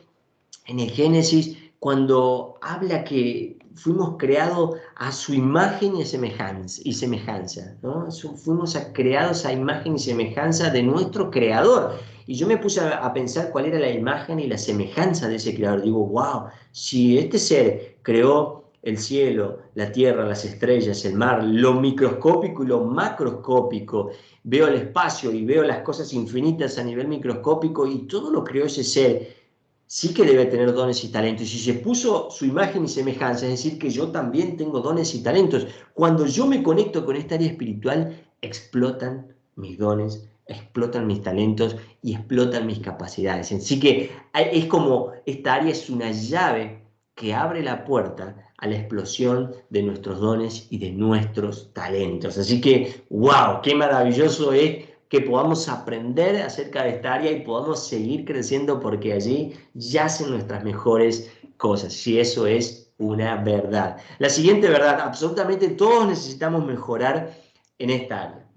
en el Génesis, cuando habla que fuimos creados a su imagen y semejanza, ¿no? Fuimos creados a imagen y semejanza de nuestro Creador. Y yo me puse a pensar cuál era la imagen y la semejanza de ese Creador. Digo, wow, si este ser creó el cielo, la tierra, las estrellas, el mar, lo microscópico y lo macroscópico, veo el espacio y veo las cosas infinitas a nivel microscópico y todo lo creó ese ser, sí que debe tener dones y talentos. Y si se puso su imagen y semejanza, es decir, que yo también tengo dones y talentos. Cuando yo me conecto con esta área espiritual, explotan mis dones, explotan mis talentos y explotan mis capacidades. Así que es como esta área es una llave que abre la puerta a la explosión de nuestros dones y de nuestros talentos. Así que, wow, qué maravilloso es que podamos aprender acerca de esta área y podamos seguir creciendo porque allí yacen nuestras mejores cosas, si eso es una verdad. La siguiente verdad, absolutamente todos necesitamos mejorar en esta área.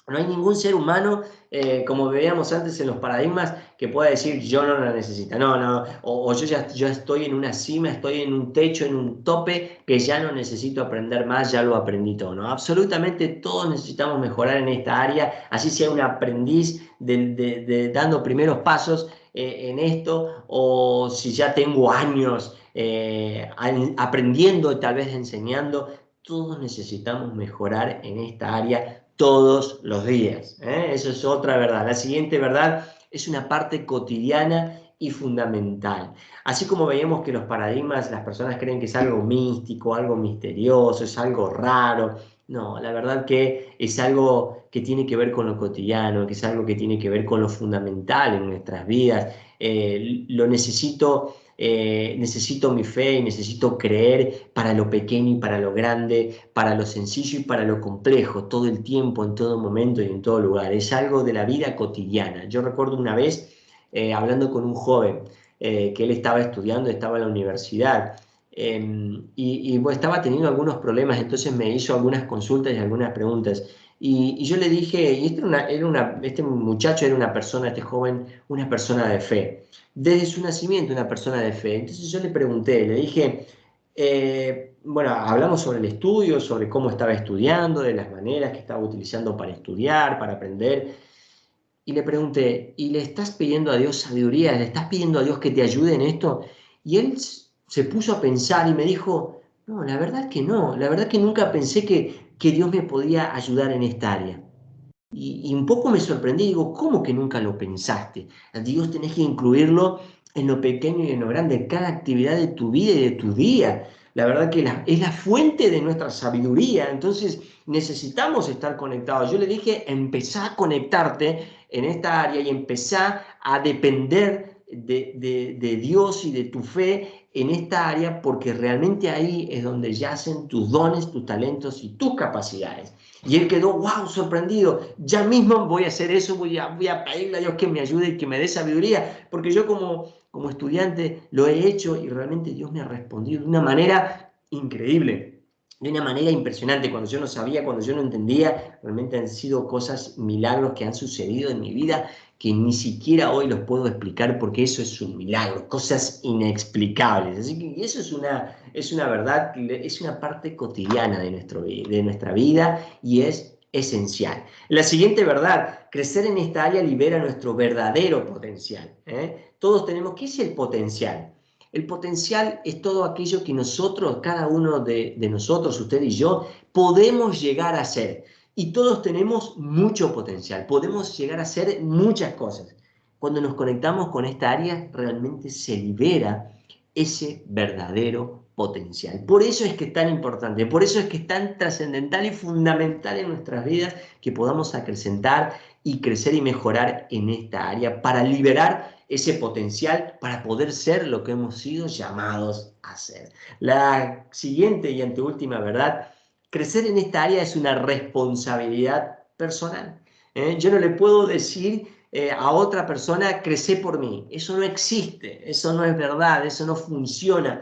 No hay ningún ser humano, como veíamos antes en los paradigmas, que pueda decir yo no la necesito. No, no, o yo ya estoy en una cima, estoy en un techo, en un tope, que ya no necesito aprender más, ya lo aprendí todo. ¿No? Absolutamente todos necesitamos mejorar en esta área, así sea un aprendiz dando primeros pasos en esto, o si ya tengo años aprendiendo, tal vez enseñando. Todos necesitamos mejorar en esta área todos los días. Eso es otra verdad. La siguiente verdad es una parte cotidiana y fundamental. Así como veíamos que los paradigmas, las personas creen que es algo místico, algo misterioso, es algo raro, No, la verdad que es algo que tiene que ver con lo cotidiano, que es algo que tiene que ver con lo fundamental en nuestras vidas. Lo necesito, necesito mi fe y necesito creer para lo pequeño y para lo grande, para lo sencillo y para lo complejo, todo el tiempo, en todo momento y en todo lugar. Es algo de la vida cotidiana. Yo recuerdo una vez hablando con un joven que él estaba estudiando, estaba en la universidad. Bueno, estaba teniendo algunos problemas, entonces me hizo algunas consultas y algunas preguntas. Y yo le dije, y este muchacho era una persona, este joven, una persona de fe. Desde su nacimiento, una persona de fe. Entonces yo le pregunté, le dije, bueno, hablamos sobre el estudio, sobre cómo estaba estudiando, de las maneras que estaba utilizando para estudiar, para aprender. Y le pregunté, ¿y le estás pidiendo a Dios sabiduría? ¿Le estás pidiendo a Dios que te ayude en esto? Y él se puso a pensar y me dijo, no, la verdad que no, la verdad que nunca pensé que Dios me podía ayudar en esta área. Y un poco me sorprendí, digo, ¿cómo que nunca lo pensaste? A Dios tenés que incluirlo en lo pequeño y en lo grande, en cada actividad de tu vida y de tu día. La verdad que es la fuente de nuestra sabiduría, entonces necesitamos estar conectados. Yo le dije, empezá a conectarte en esta área y empezá a depender de Dios y de tu fe en esta área, porque realmente ahí es donde yacen tus dones, tus talentos y tus capacidades. Y él quedó, wow, sorprendido. Ya mismo voy a hacer eso, voy a pedirle a Dios que me ayude y que me dé sabiduría, porque yo como estudiante lo he hecho y realmente Dios me ha respondido de una manera increíble, de una manera impresionante. Cuando yo no sabía, cuando yo no entendía, realmente han sido cosas, milagros que han sucedido en mi vida que ni siquiera hoy los puedo explicar porque eso es un milagro, cosas inexplicables. Así que eso es una verdad, es una parte cotidiana de nuestra vida y es esencial. La siguiente verdad, crecer en esta área libera nuestro verdadero potencial. Todos tenemos, ¿qué es el potencial? El potencial es todo aquello que nosotros, cada uno de nosotros, usted y yo, podemos llegar a ser. Y todos tenemos mucho potencial, podemos llegar a hacer muchas cosas. Cuando nos conectamos con esta área, realmente se libera ese verdadero potencial. Por eso es que es tan importante, por eso es que es tan trascendental y fundamental en nuestras vidas que podamos acrecentar y crecer y mejorar en esta área para liberar ese potencial para poder ser lo que hemos sido llamados a ser. La siguiente y anteúltima verdad: crecer en esta área es una responsabilidad personal. Yo no le puedo decir a otra persona, crece por mí. Eso no existe, eso no es verdad, eso no funciona.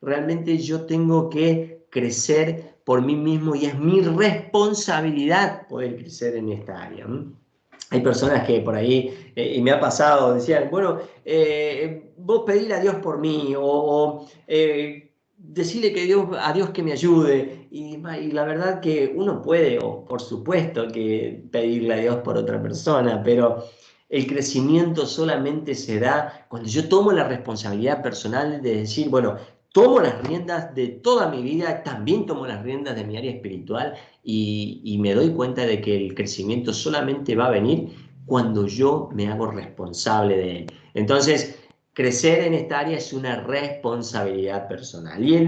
Realmente yo tengo que crecer por mí mismo y es mi responsabilidad poder crecer en esta área. Hay personas que por ahí, y me ha pasado, decían, bueno, vos pedile a Dios por mí, decirle que a Dios que me ayude. Y la verdad que uno puede, o por supuesto que pedirle a Dios por otra persona, pero el crecimiento solamente se da cuando yo tomo la responsabilidad personal de decir, bueno, tomo las riendas de toda mi vida, también tomo las riendas de mi área espiritual y me doy cuenta de que el crecimiento solamente va a venir cuando yo me hago responsable de él. Entonces, crecer en esta área es una responsabilidad personal. Y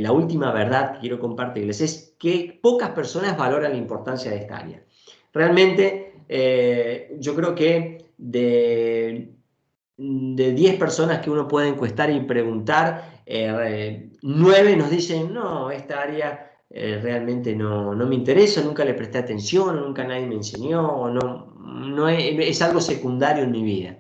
la última verdad que quiero compartirles es que pocas personas valoran la importancia de esta área. Realmente, yo creo que de 10 personas que uno puede encuestar y preguntar, 9 nos dicen, no, esta área realmente no me interesa, nunca le presté atención, nunca nadie me enseñó, no es algo secundario en mi vida.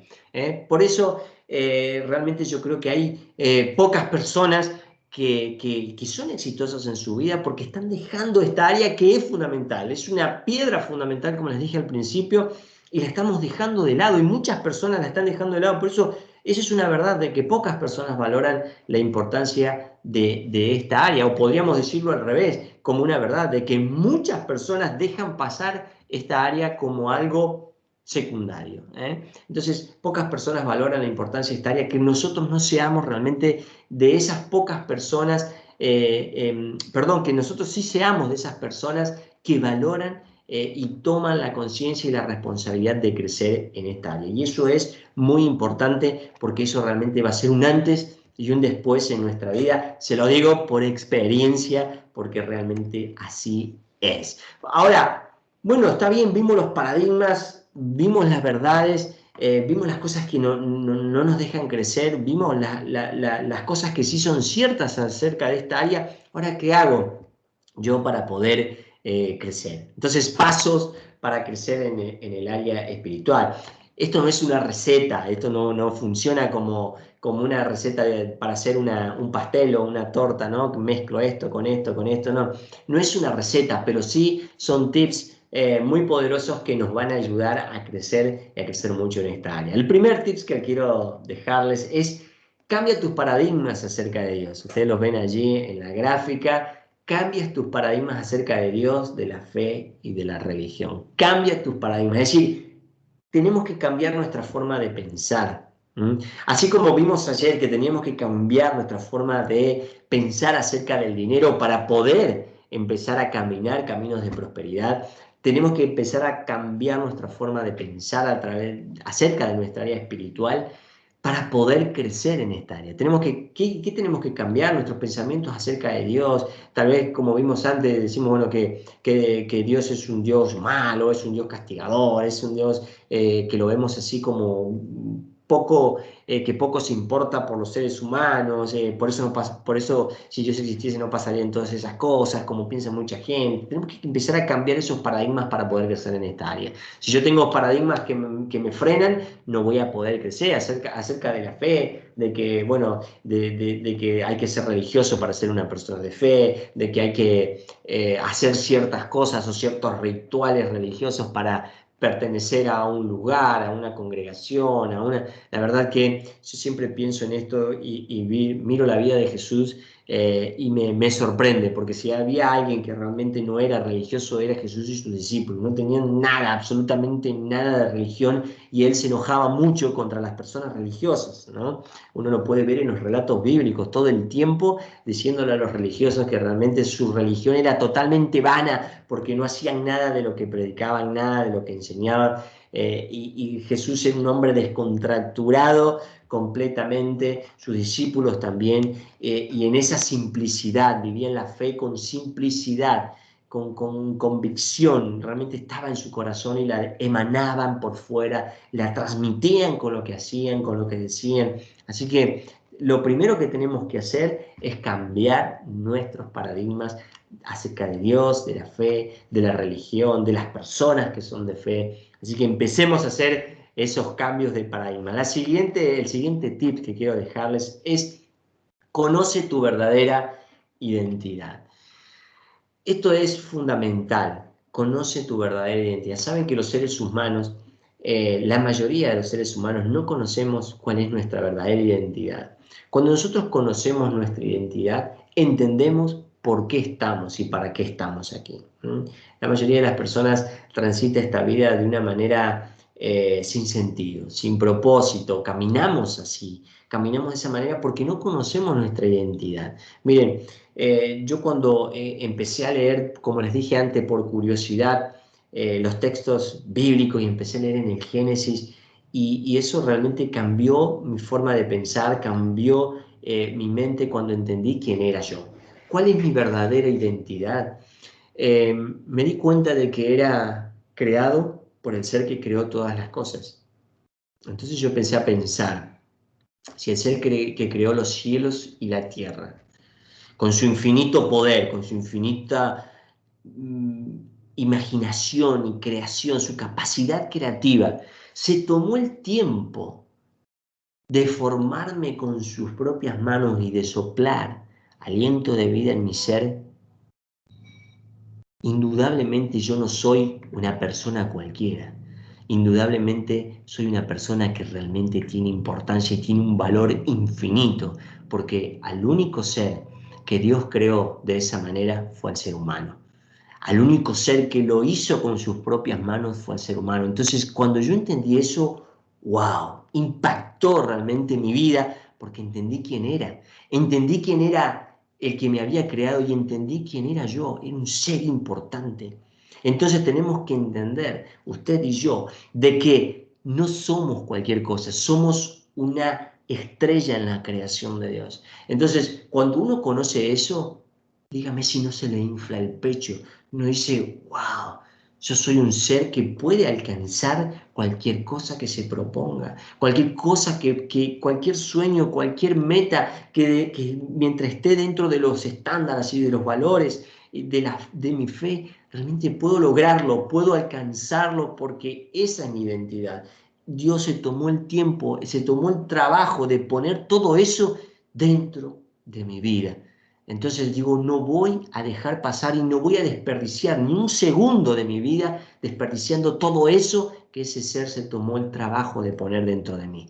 Por eso, realmente yo creo que hay pocas personas que son exitosas en su vida porque están dejando esta área que es fundamental, es una piedra fundamental, como les dije al principio, y la estamos dejando de lado y muchas personas la están dejando de lado. Por eso, esa es una verdad de que pocas personas valoran la importancia de esta área, o podríamos decirlo al revés, como una verdad de que muchas personas dejan pasar esta área como algo secundario. Entonces, pocas personas valoran la importancia de esta área, que nosotros no seamos realmente de esas pocas personas, perdón, que nosotros sí seamos de esas personas que valoran y toman la conciencia y la responsabilidad de crecer en esta área. Y eso es muy importante porque eso realmente va a ser un antes y un después en nuestra vida. Se lo digo por experiencia, porque realmente así es. Ahora, bueno, está bien, vimos los paradigmas, vimos las verdades, vimos las cosas que no nos dejan crecer, vimos las cosas que sí son ciertas acerca de esta área. Ahora, ¿qué hago yo para poder crecer? Entonces, pasos para crecer en el área espiritual. Esto no es una receta, esto no funciona como una receta para hacer un pastel o una torta, ¿no? Mezclo esto, con esto, no. No es una receta, pero sí son tips muy poderosos que nos van a ayudar a crecer y a crecer mucho en esta área. El primer tips que quiero dejarles es: cambia tus paradigmas acerca de Dios. Ustedes los ven allí en la gráfica. Cambias tus paradigmas acerca de Dios, de la fe y de la religión. Cambia tus paradigmas. Es decir, tenemos que cambiar nuestra forma de pensar. Así como vimos ayer que teníamos que cambiar nuestra forma de pensar acerca del dinero para poder empezar a caminar caminos de prosperidad, tenemos que empezar a cambiar nuestra forma de pensar acerca de nuestra área espiritual para poder crecer en esta área. ¿Qué tenemos que cambiar? Nuestros pensamientos acerca de Dios. Tal vez, como vimos antes, decimos bueno, que Dios es un Dios malo, es un Dios castigador, es un Dios que lo vemos así como poco, que poco se importa por los seres humanos, por eso si Dios existiese no pasarían todas esas cosas, como piensa mucha gente. Tenemos que empezar a cambiar esos paradigmas para poder crecer en esta área. Si yo tengo paradigmas que me frenan, no voy a poder crecer acerca de la fe, de que, bueno, de que hay que ser religioso para ser una persona de fe, de que hay que hacer ciertas cosas o ciertos rituales religiosos para pertenecer a un lugar, a una congregación, La verdad que yo siempre pienso en esto y miro la vida de Jesús y me sorprende, porque si había alguien que realmente no era religioso, era Jesús y sus discípulos. No tenían nada, absolutamente nada de religión, y él se enojaba mucho contra las personas religiosas, ¿no? Uno lo puede ver en los relatos bíblicos todo el tiempo diciéndole a los religiosos que realmente su religión era totalmente vana porque no hacían nada de lo que predicaban, nada de lo que enseñaban. Y Jesús era un hombre descontracturado completamente, sus discípulos también, y en esa simplicidad, vivían la fe con simplicidad, con convicción, realmente estaba en su corazón y la emanaban por fuera, la transmitían con lo que hacían, con lo que decían. Así que lo primero que tenemos que hacer es cambiar nuestros paradigmas acerca de Dios, de la fe, de la religión, de las personas que son de fe. Así que empecemos a hacer esos cambios de paradigma. El siguiente tip que quiero dejarles es: conoce tu verdadera identidad. Esto es fundamental. Conoce tu verdadera identidad. Saben que los seres humanos, la mayoría de los seres humanos, no conocemos cuál es nuestra verdadera identidad. Cuando nosotros conocemos nuestra identidad, entendemos por qué estamos y para qué estamos aquí. La mayoría de las personas transita esta vida de una manera sin sentido, sin propósito. Caminamos de esa manera porque no conocemos nuestra identidad. Miren, yo cuando empecé a leer, como les dije antes, por curiosidad, los textos bíblicos, y empecé a leer en el Génesis, y eso realmente cambió mi forma de pensar, cambió mi mente cuando entendí quién era yo. ¿Cuál es mi verdadera identidad? Me di cuenta de que era creado por el ser que creó todas las cosas. Entonces yo empecé a pensar, si el ser que creó los cielos y la tierra, con su infinito poder, con su infinita imaginación y creación, su capacidad creativa, se tomó el tiempo de formarme con sus propias manos y de soplar aliento de vida en mi ser, indudablemente yo no soy una persona cualquiera. Indudablemente soy una persona que realmente tiene importancia y tiene un valor infinito, porque al único ser que Dios creó de esa manera fue al ser humano. Al único ser que lo hizo con sus propias manos fue al ser humano. Entonces, cuando yo entendí eso, wow, impactó realmente mi vida, porque entendí quién era. Entendí quién era el que me había creado y entendí quién era yo. Era un ser importante. Entonces tenemos que entender, usted y yo, de que no somos cualquier cosa, somos una estrella en la creación de Dios. Entonces, cuando uno conoce eso, dígame si no se le infla el pecho. Uno dice, wow, yo soy un ser que puede alcanzar cualquier cosa que se proponga, cualquier cosa cualquier sueño, cualquier meta que mientras esté dentro de los estándares y de los valores de mi fe, realmente puedo lograrlo, puedo alcanzarlo porque esa es mi identidad. Dios se tomó el tiempo, se tomó el trabajo de poner todo eso dentro de mi vida. Entonces digo, no voy a dejar pasar y no voy a desperdiciar ni un segundo de mi vida desperdiciando todo eso que ese ser se tomó el trabajo de poner dentro de mí.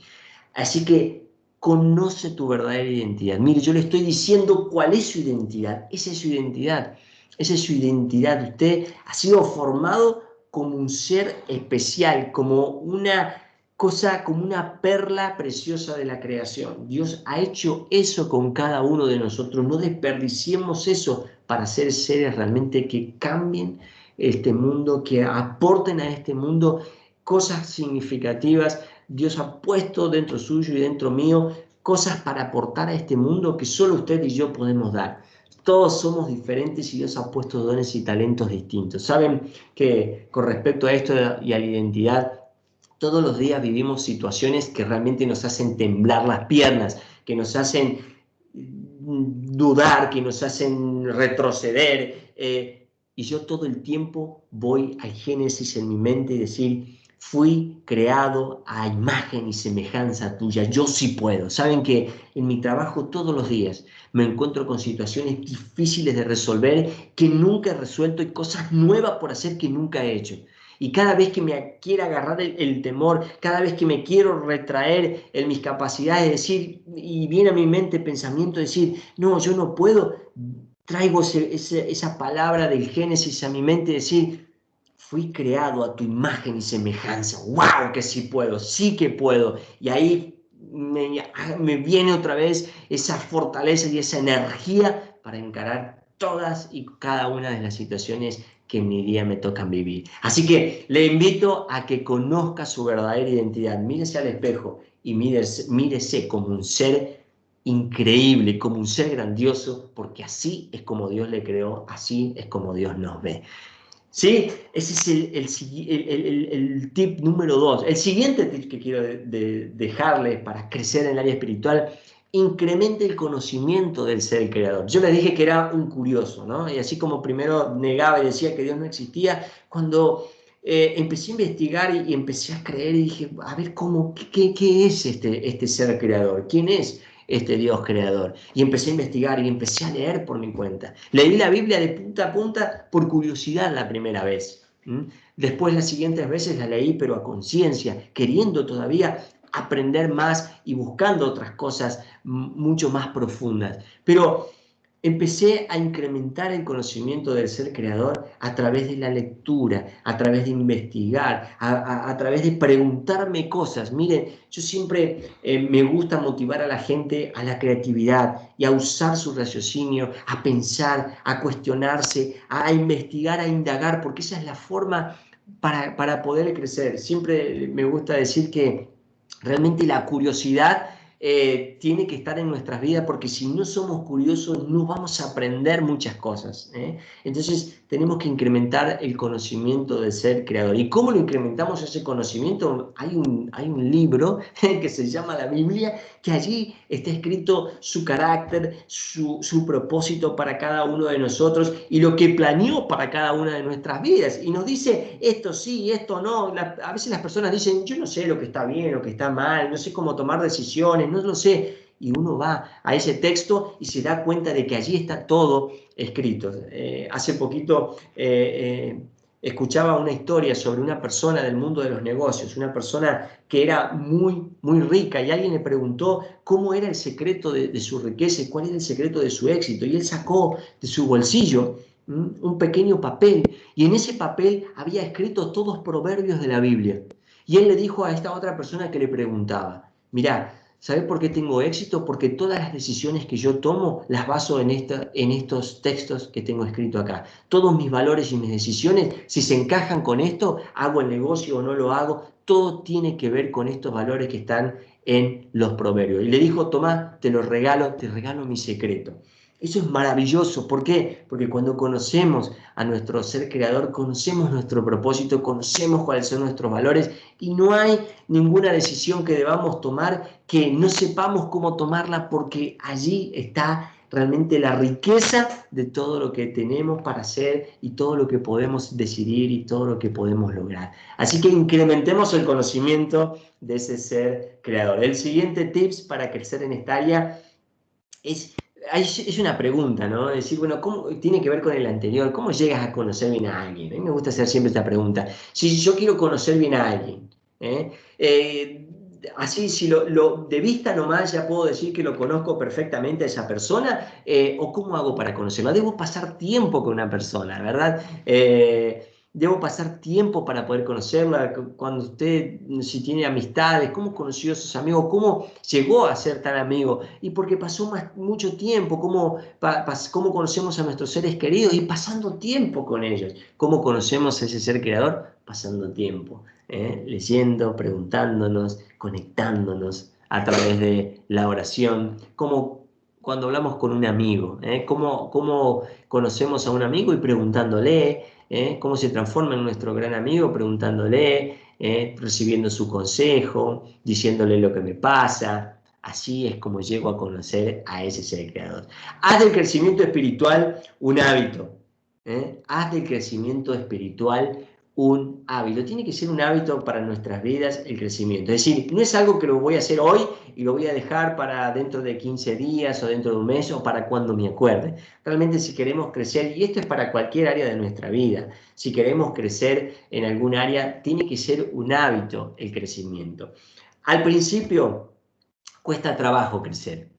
Así que conoce tu verdadera identidad. Mire, yo le estoy diciendo cuál es su identidad. Esa es su identidad. Esa es su identidad. Usted ha sido formado como un ser especial, como una cosa, como una perla preciosa de la creación. Dios ha hecho eso con cada uno de nosotros. No desperdiciemos eso para ser seres realmente que cambien este mundo, que aporten a este mundo cosas significativas. Dios ha puesto dentro suyo y dentro mío cosas para aportar a este mundo que solo usted y yo podemos dar. Todos somos diferentes y Dios ha puesto dones y talentos distintos. Saben que con respecto a esto y a la identidad, todos los días vivimos situaciones que realmente nos hacen temblar las piernas, que nos hacen dudar, que nos hacen retroceder. Y yo todo el tiempo voy al Génesis en mi mente y decir, fui creado a imagen y semejanza tuya, yo sí puedo. Saben que en mi trabajo todos los días me encuentro con situaciones difíciles de resolver que nunca he resuelto y cosas nuevas por hacer que nunca he hecho. Y cada vez que me quiera agarrar el temor, cada vez que me quiero retraer en mis capacidades, decir, y viene a mi mente pensamiento, decir, no, yo no puedo, traigo esa palabra del Génesis a mi mente, decir, fui creado a tu imagen y semejanza. ¡Wow! Que sí puedo, sí que puedo. Y ahí me viene otra vez esa fortaleza y esa energía para encarar todas y cada una de las situaciones que en mi día me tocan vivir. Así que le invito a que conozca su verdadera identidad. Mírese al espejo y mírese como un ser increíble, como un ser grandioso, porque así es como Dios le creó, así es como Dios nos ve. ¿Sí? Ese es el tip número 2. El siguiente tip que quiero dejarles para crecer en el área espiritual, incremente el conocimiento del ser creador. Yo les dije que era un curioso, ¿no? Y así como primero negaba y decía que Dios no existía, cuando empecé a investigar y empecé a creer y dije, a ver, ¿qué es este ser creador? ¿Quién es este Dios creador? Y empecé a investigar y empecé a leer por mi cuenta. Leí la Biblia de punta a punta por curiosidad la primera vez. Después las siguientes veces la leí, pero a conciencia, queriendo todavía aprender más y buscando otras cosas mucho más profundas. Pero empecé a incrementar el conocimiento del ser creador a través de la lectura, a través de investigar, a través de preguntarme cosas. Miren, yo siempre me gusta motivar a la gente a la creatividad y a usar su raciocinio, a pensar, a cuestionarse, a investigar, a indagar, porque esa es la forma para poder crecer. Siempre me gusta decir que realmente la curiosidad tiene que estar en nuestras vidas porque si no somos curiosos no vamos a aprender muchas cosas. Entonces tenemos que incrementar el conocimiento del ser creador. ¿Y cómo lo incrementamos ese conocimiento? Hay un libro que se llama la Biblia, que allí está escrito su carácter, su propósito para cada uno de nosotros y lo que planeó para cada una de nuestras vidas. Y nos dice esto sí, esto no. A veces las personas dicen, yo no sé lo que está bien, lo que está mal, no sé cómo tomar decisiones, no lo sé. Y uno va a ese texto y se da cuenta de que allí está todo escrito. Hace poquito escuchaba una historia sobre una persona del mundo de los negocios, una persona que era muy rica y alguien le preguntó cómo era el secreto de su riqueza y cuál era el secreto de su éxito. Y él sacó de su bolsillo un pequeño papel y en ese papel había escrito todos proverbios de la Biblia. Y él le dijo a esta otra persona que le preguntaba, mirá, ¿sabes por qué tengo éxito? Porque todas las decisiones que yo tomo las baso en estos textos que tengo escrito acá. Todos mis valores y mis decisiones, si se encajan con esto, hago el negocio o no lo hago, todo tiene que ver con estos valores que están en los proverbios. Y le dijo, Tomás, te regalo mi secreto. Eso es maravilloso. ¿Por qué? Porque cuando conocemos a nuestro ser creador, conocemos nuestro propósito, conocemos cuáles son nuestros valores y no hay ninguna decisión que debamos tomar que no sepamos cómo tomarla, porque allí está realmente la riqueza de todo lo que tenemos para hacer y todo lo que podemos decidir y todo lo que podemos lograr. Así que incrementemos el conocimiento de ese ser creador. El siguiente tips para crecer en esta área es una pregunta, ¿no? Es decir, bueno, ¿cómo tiene que ver con el anterior? ¿Cómo llegas a conocer bien a alguien? A mí me gusta hacer siempre esta pregunta. Si yo quiero conocer bien a alguien, ¿eh? Así, si de vista nomás ya puedo decir que lo conozco perfectamente a esa persona, o cómo hago para conocerlo. Debo pasar tiempo con una persona, ¿verdad? Debo pasar tiempo para poder conocerla. Cuando usted, si tiene amistades, ¿cómo conoció a sus amigos? ¿Cómo llegó a ser tan amigo? Y porque pasó mucho tiempo. ¿Cómo conocemos a nuestros seres queridos? Y pasando tiempo con ellos. ¿Cómo conocemos a ese ser creador? Pasando tiempo. Leyendo, preguntándonos, conectándonos a través de la oración. Como cuando hablamos con un amigo. ¿Cómo conocemos a un amigo? Y preguntándole. Cómo se transforma en nuestro gran amigo, preguntándole, recibiendo su consejo, diciéndole lo que me pasa. Así es como llego a conocer a ese ser creador. Haz del crecimiento espiritual un hábito. Haz del crecimiento espiritual un hábito. Tiene que ser un hábito para nuestras vidas el crecimiento. Es decir, no es algo que lo voy a hacer hoy y lo voy a dejar para dentro de 15 días o dentro de un mes o para cuando me acuerde. Realmente si queremos crecer, y esto es para cualquier área de nuestra vida, si queremos crecer en algún área, tiene que ser un hábito el crecimiento. Al principio cuesta trabajo crecer.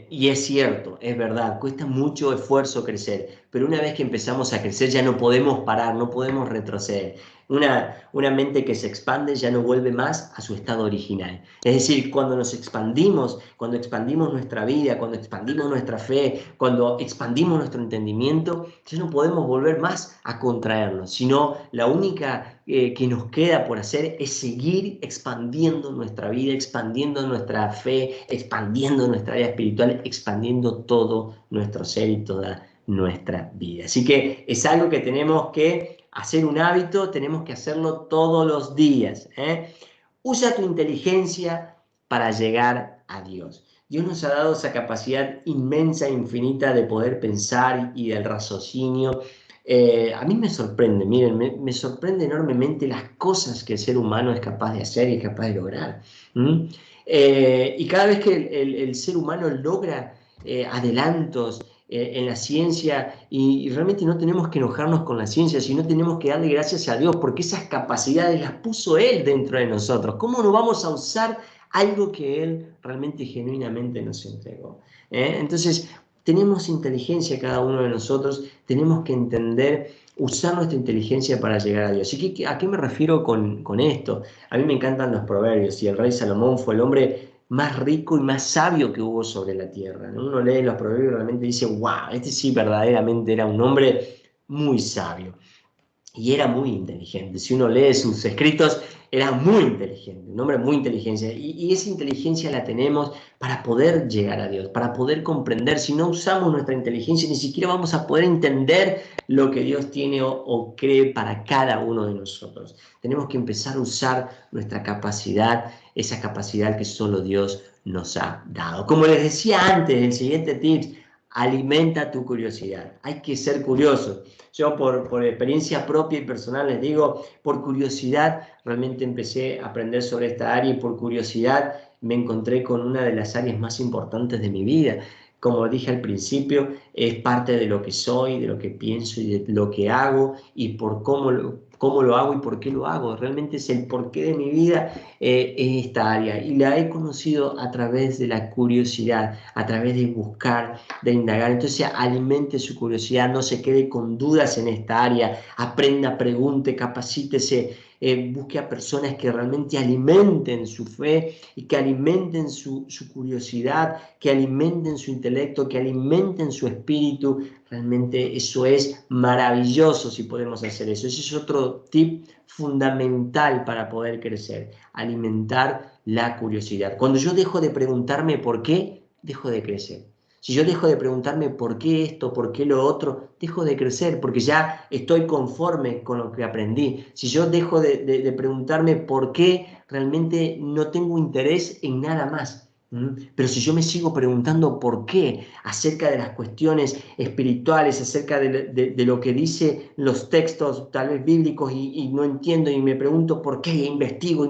Y es cierto, es verdad, cuesta mucho esfuerzo crecer, pero una vez que empezamos a crecer ya no podemos parar, no podemos retroceder. Una mente que se expande ya no vuelve más a su estado original. Es decir, cuando nos expandimos, cuando expandimos nuestra vida, cuando expandimos nuestra fe, cuando expandimos nuestro entendimiento, ya no podemos volver más a contraernos, sino la única que nos queda por hacer es seguir expandiendo nuestra vida, expandiendo nuestra fe, expandiendo nuestra área espiritual, expandiendo todo nuestro ser y toda nuestra vida. Así que es algo que tenemos que hacer un hábito, tenemos que hacerlo todos los días. Usa tu inteligencia para llegar a Dios. Dios nos ha dado esa capacidad inmensa, infinita de poder pensar y del raciocinio. A mí me sorprende, miren, me sorprende enormemente las cosas que el ser humano es capaz de hacer y es capaz de lograr. Y cada vez que el ser humano logra adelantos en la ciencia, y realmente no tenemos que enojarnos con la ciencia, sino tenemos que darle gracias a Dios porque esas capacidades las puso Él dentro de nosotros. ¿Cómo no vamos a usar algo que Él realmente genuinamente nos entregó? Entonces, tenemos inteligencia cada uno de nosotros, tenemos que entender, usar nuestra inteligencia para llegar a Dios. ¿Y a qué me refiero con esto? A mí me encantan los proverbios, y el rey Salomón fue el hombre más rico y más sabio que hubo sobre la tierra, ¿no? Uno lee los proverbios y realmente dice, wow, este sí verdaderamente era un hombre muy sabio. Y era muy inteligente. Si uno lee sus escritos, era muy inteligente, un hombre muy inteligente. Y esa inteligencia la tenemos para poder llegar a Dios, para poder comprender. Si no usamos nuestra inteligencia, ni siquiera vamos a poder entender lo que Dios tiene o cree para cada uno de nosotros. Tenemos que empezar a usar nuestra capacidad, esa capacidad que solo Dios nos ha dado. Como les decía antes, el siguiente tips: alimenta tu curiosidad. Hay que ser curiosos. Yo por experiencia propia y personal les digo, por curiosidad realmente empecé a aprender sobre esta área, y por curiosidad me encontré con una de las áreas más importantes de mi vida. Como dije al principio, es parte de lo que soy, de lo que pienso y de lo que hago, y por cómo lo hago y por qué lo hago. Realmente es el porqué de mi vida, esta área, y la he conocido a través de la curiosidad, a través de buscar, de indagar. Entonces alimente su curiosidad, no se quede con dudas en esta área, aprenda, pregunte, capacítese, busque a personas que realmente alimenten su fe y que alimenten su curiosidad, que alimenten su intelecto, que alimenten su espíritu. Realmente eso es maravilloso si podemos hacer eso. Ese es otro tip fundamental para poder crecer, alimentar la curiosidad. Cuando yo dejo de preguntarme por qué, dejo de crecer. Si yo dejo de preguntarme por qué esto, por qué lo otro, dejo de crecer porque ya estoy conforme con lo que aprendí. Si yo dejo de preguntarme por qué, realmente no tengo interés en nada más. Pero si yo me sigo preguntando por qué acerca de las cuestiones espirituales, acerca de lo que dice los textos tal vez bíblicos y no entiendo y me pregunto por qué, investigo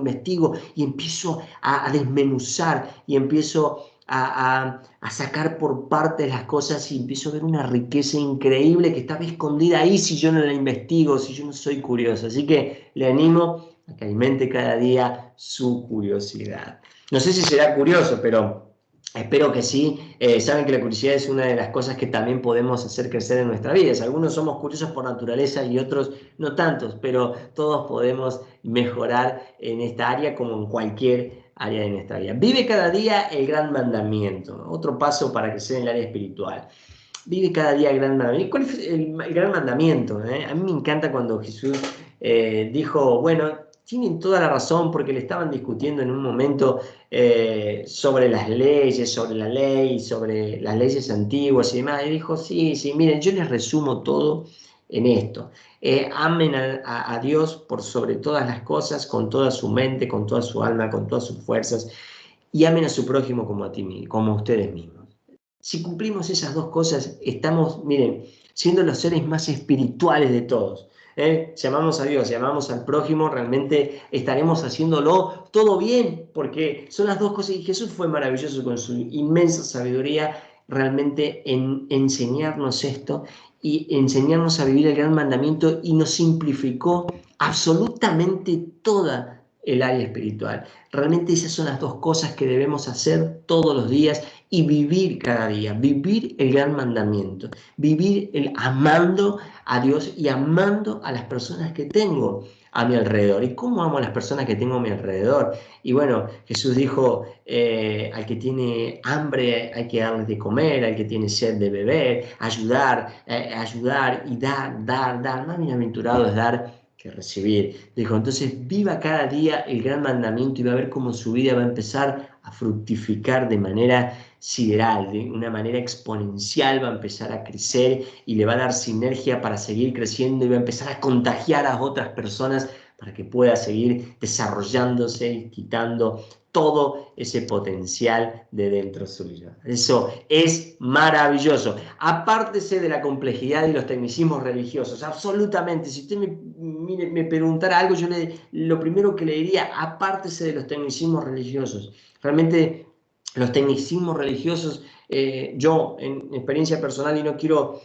y empiezo a desmenuzar y empiezo a sacar por partes las cosas y empiezo a ver una riqueza increíble que estaba escondida ahí si yo no la investigo, si yo no soy curioso. Así que le animo a que alimente cada día su curiosidad. No sé si será curioso, pero espero que sí. Saben que la curiosidad es una de las cosas que también podemos hacer crecer en nuestra vida. Algunos somos curiosos por naturaleza y otros no tantos, pero todos podemos mejorar en esta área como en cualquier área de nuestra vida. Vive cada día el gran mandamiento. Otro paso para crecer en el área espiritual. Vive cada día el gran mandamiento. ¿Cuál es el gran mandamiento? A mí me encanta cuando Jesús dijo, bueno, tienen toda la razón porque le estaban discutiendo en un momento sobre las leyes, sobre la ley, sobre las leyes antiguas y demás. Y dijo, sí, sí, miren, yo les resumo todo en esto. Amen a Dios por sobre todas las cosas, con toda su mente, con toda su alma, con todas sus fuerzas, y amen a su prójimo como a ti, como a ustedes mismos. Si cumplimos esas dos cosas, estamos, miren, siendo los seres más espirituales de todos. Si amamos a Dios, si amamos al prójimo, realmente estaremos haciéndolo todo bien, porque son las dos cosas. Y Jesús fue maravilloso con su inmensa sabiduría, realmente en enseñarnos esto y enseñarnos a vivir el gran mandamiento, y nos simplificó absolutamente toda el área espiritual. Realmente esas son las dos cosas que debemos hacer todos los días y vivir cada día, vivir el gran mandamiento, vivir el amando a Dios y amando a las personas que tengo a mi alrededor. ¿Y cómo amo a las personas que tengo a mi alrededor? Y bueno, Jesús dijo, al que tiene hambre hay que darle de comer, al que tiene sed de beber, ayudar y dar. Más bienaventurado es dar que recibir. Dijo, entonces viva cada día el gran mandamiento y va a ver cómo su vida va a empezar a fructificar de manera sideral, de una manera exponencial, va a empezar a crecer y le va a dar sinergia para seguir creciendo y va a empezar a contagiar a otras personas para que pueda seguir desarrollándose y quitando todo ese potencial de dentro suyo. Eso es maravilloso. Apártese de la complejidad y los tecnicismos religiosos, absolutamente. Si usted me preguntara algo, yo lo primero que le diría, apártese de los tecnicismos religiosos. Realmente los tecnicismos religiosos, yo en experiencia personal, y no quiero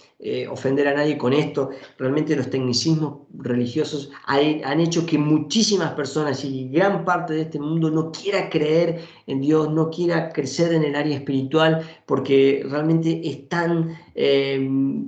ofender a nadie con esto, realmente los tecnicismos religiosos han hecho que muchísimas personas y gran parte de este mundo no quiera creer en Dios, no quiera crecer en el área espiritual, porque realmente es tan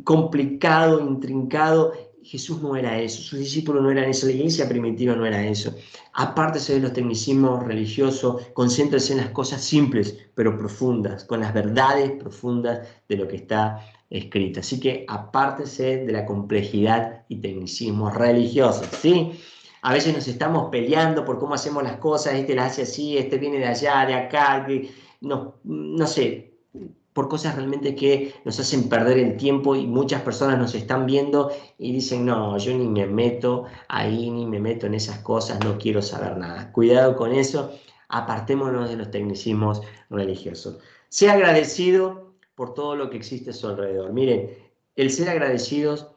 complicado, intrincado. Jesús no era eso, sus discípulos no eran eso, la iglesia primitiva no era eso. Apártese de los tecnicismos religiosos, concéntrese en las cosas simples pero profundas, con las verdades profundas de lo que está escrito. Así que apártese de la complejidad y tecnicismos religiosos, ¿sí? A veces nos estamos peleando por cómo hacemos las cosas, este las hace así, este viene de allá, de acá, no sé, por cosas realmente que nos hacen perder el tiempo, y muchas personas nos están viendo y dicen, no, yo ni me meto ahí, ni me meto en esas cosas, no quiero saber nada. Cuidado con eso, apartémonos de los tecnicismos religiosos. Sea agradecido por todo lo que existe a su alrededor. Miren, el ser agradecidos,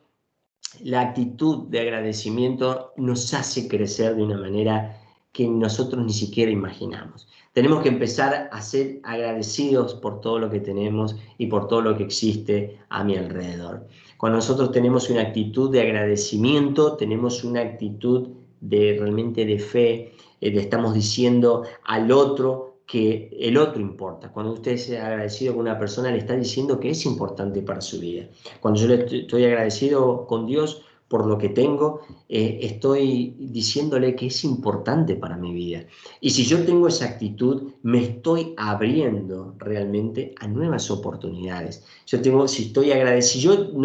la actitud de agradecimiento nos hace crecer de una manera que nosotros ni siquiera imaginamos. Tenemos que empezar a ser agradecidos por todo lo que tenemos y por todo lo que existe a mi alrededor. Cuando nosotros tenemos una actitud de agradecimiento, tenemos una actitud de realmente de fe, le estamos diciendo al otro que el otro importa. Cuando usted es agradecido con una persona, le está diciendo que es importante para su vida. Cuando yo estoy agradecido con Dios, por lo que tengo, estoy diciéndole que es importante para mi vida. Y si yo tengo esa actitud, me estoy abriendo realmente a nuevas oportunidades. Si yo no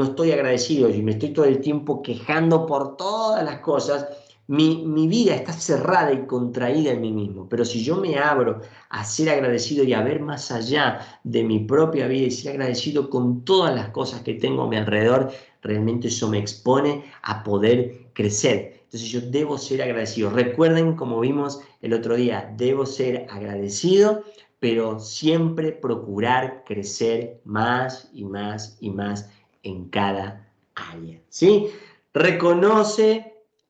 estoy agradecido y me estoy todo el tiempo quejando por todas las cosas, mi vida está cerrada y contraída en mí mismo. Pero si yo me abro a ser agradecido y a ver más allá de mi propia vida y ser agradecido con todas las cosas que tengo a mi alrededor, realmente eso me expone a poder crecer. Entonces yo debo ser agradecido. Recuerden, como vimos el otro día, debo ser agradecido, pero siempre procurar crecer más y más y más en cada área, ¿sí? Reconoce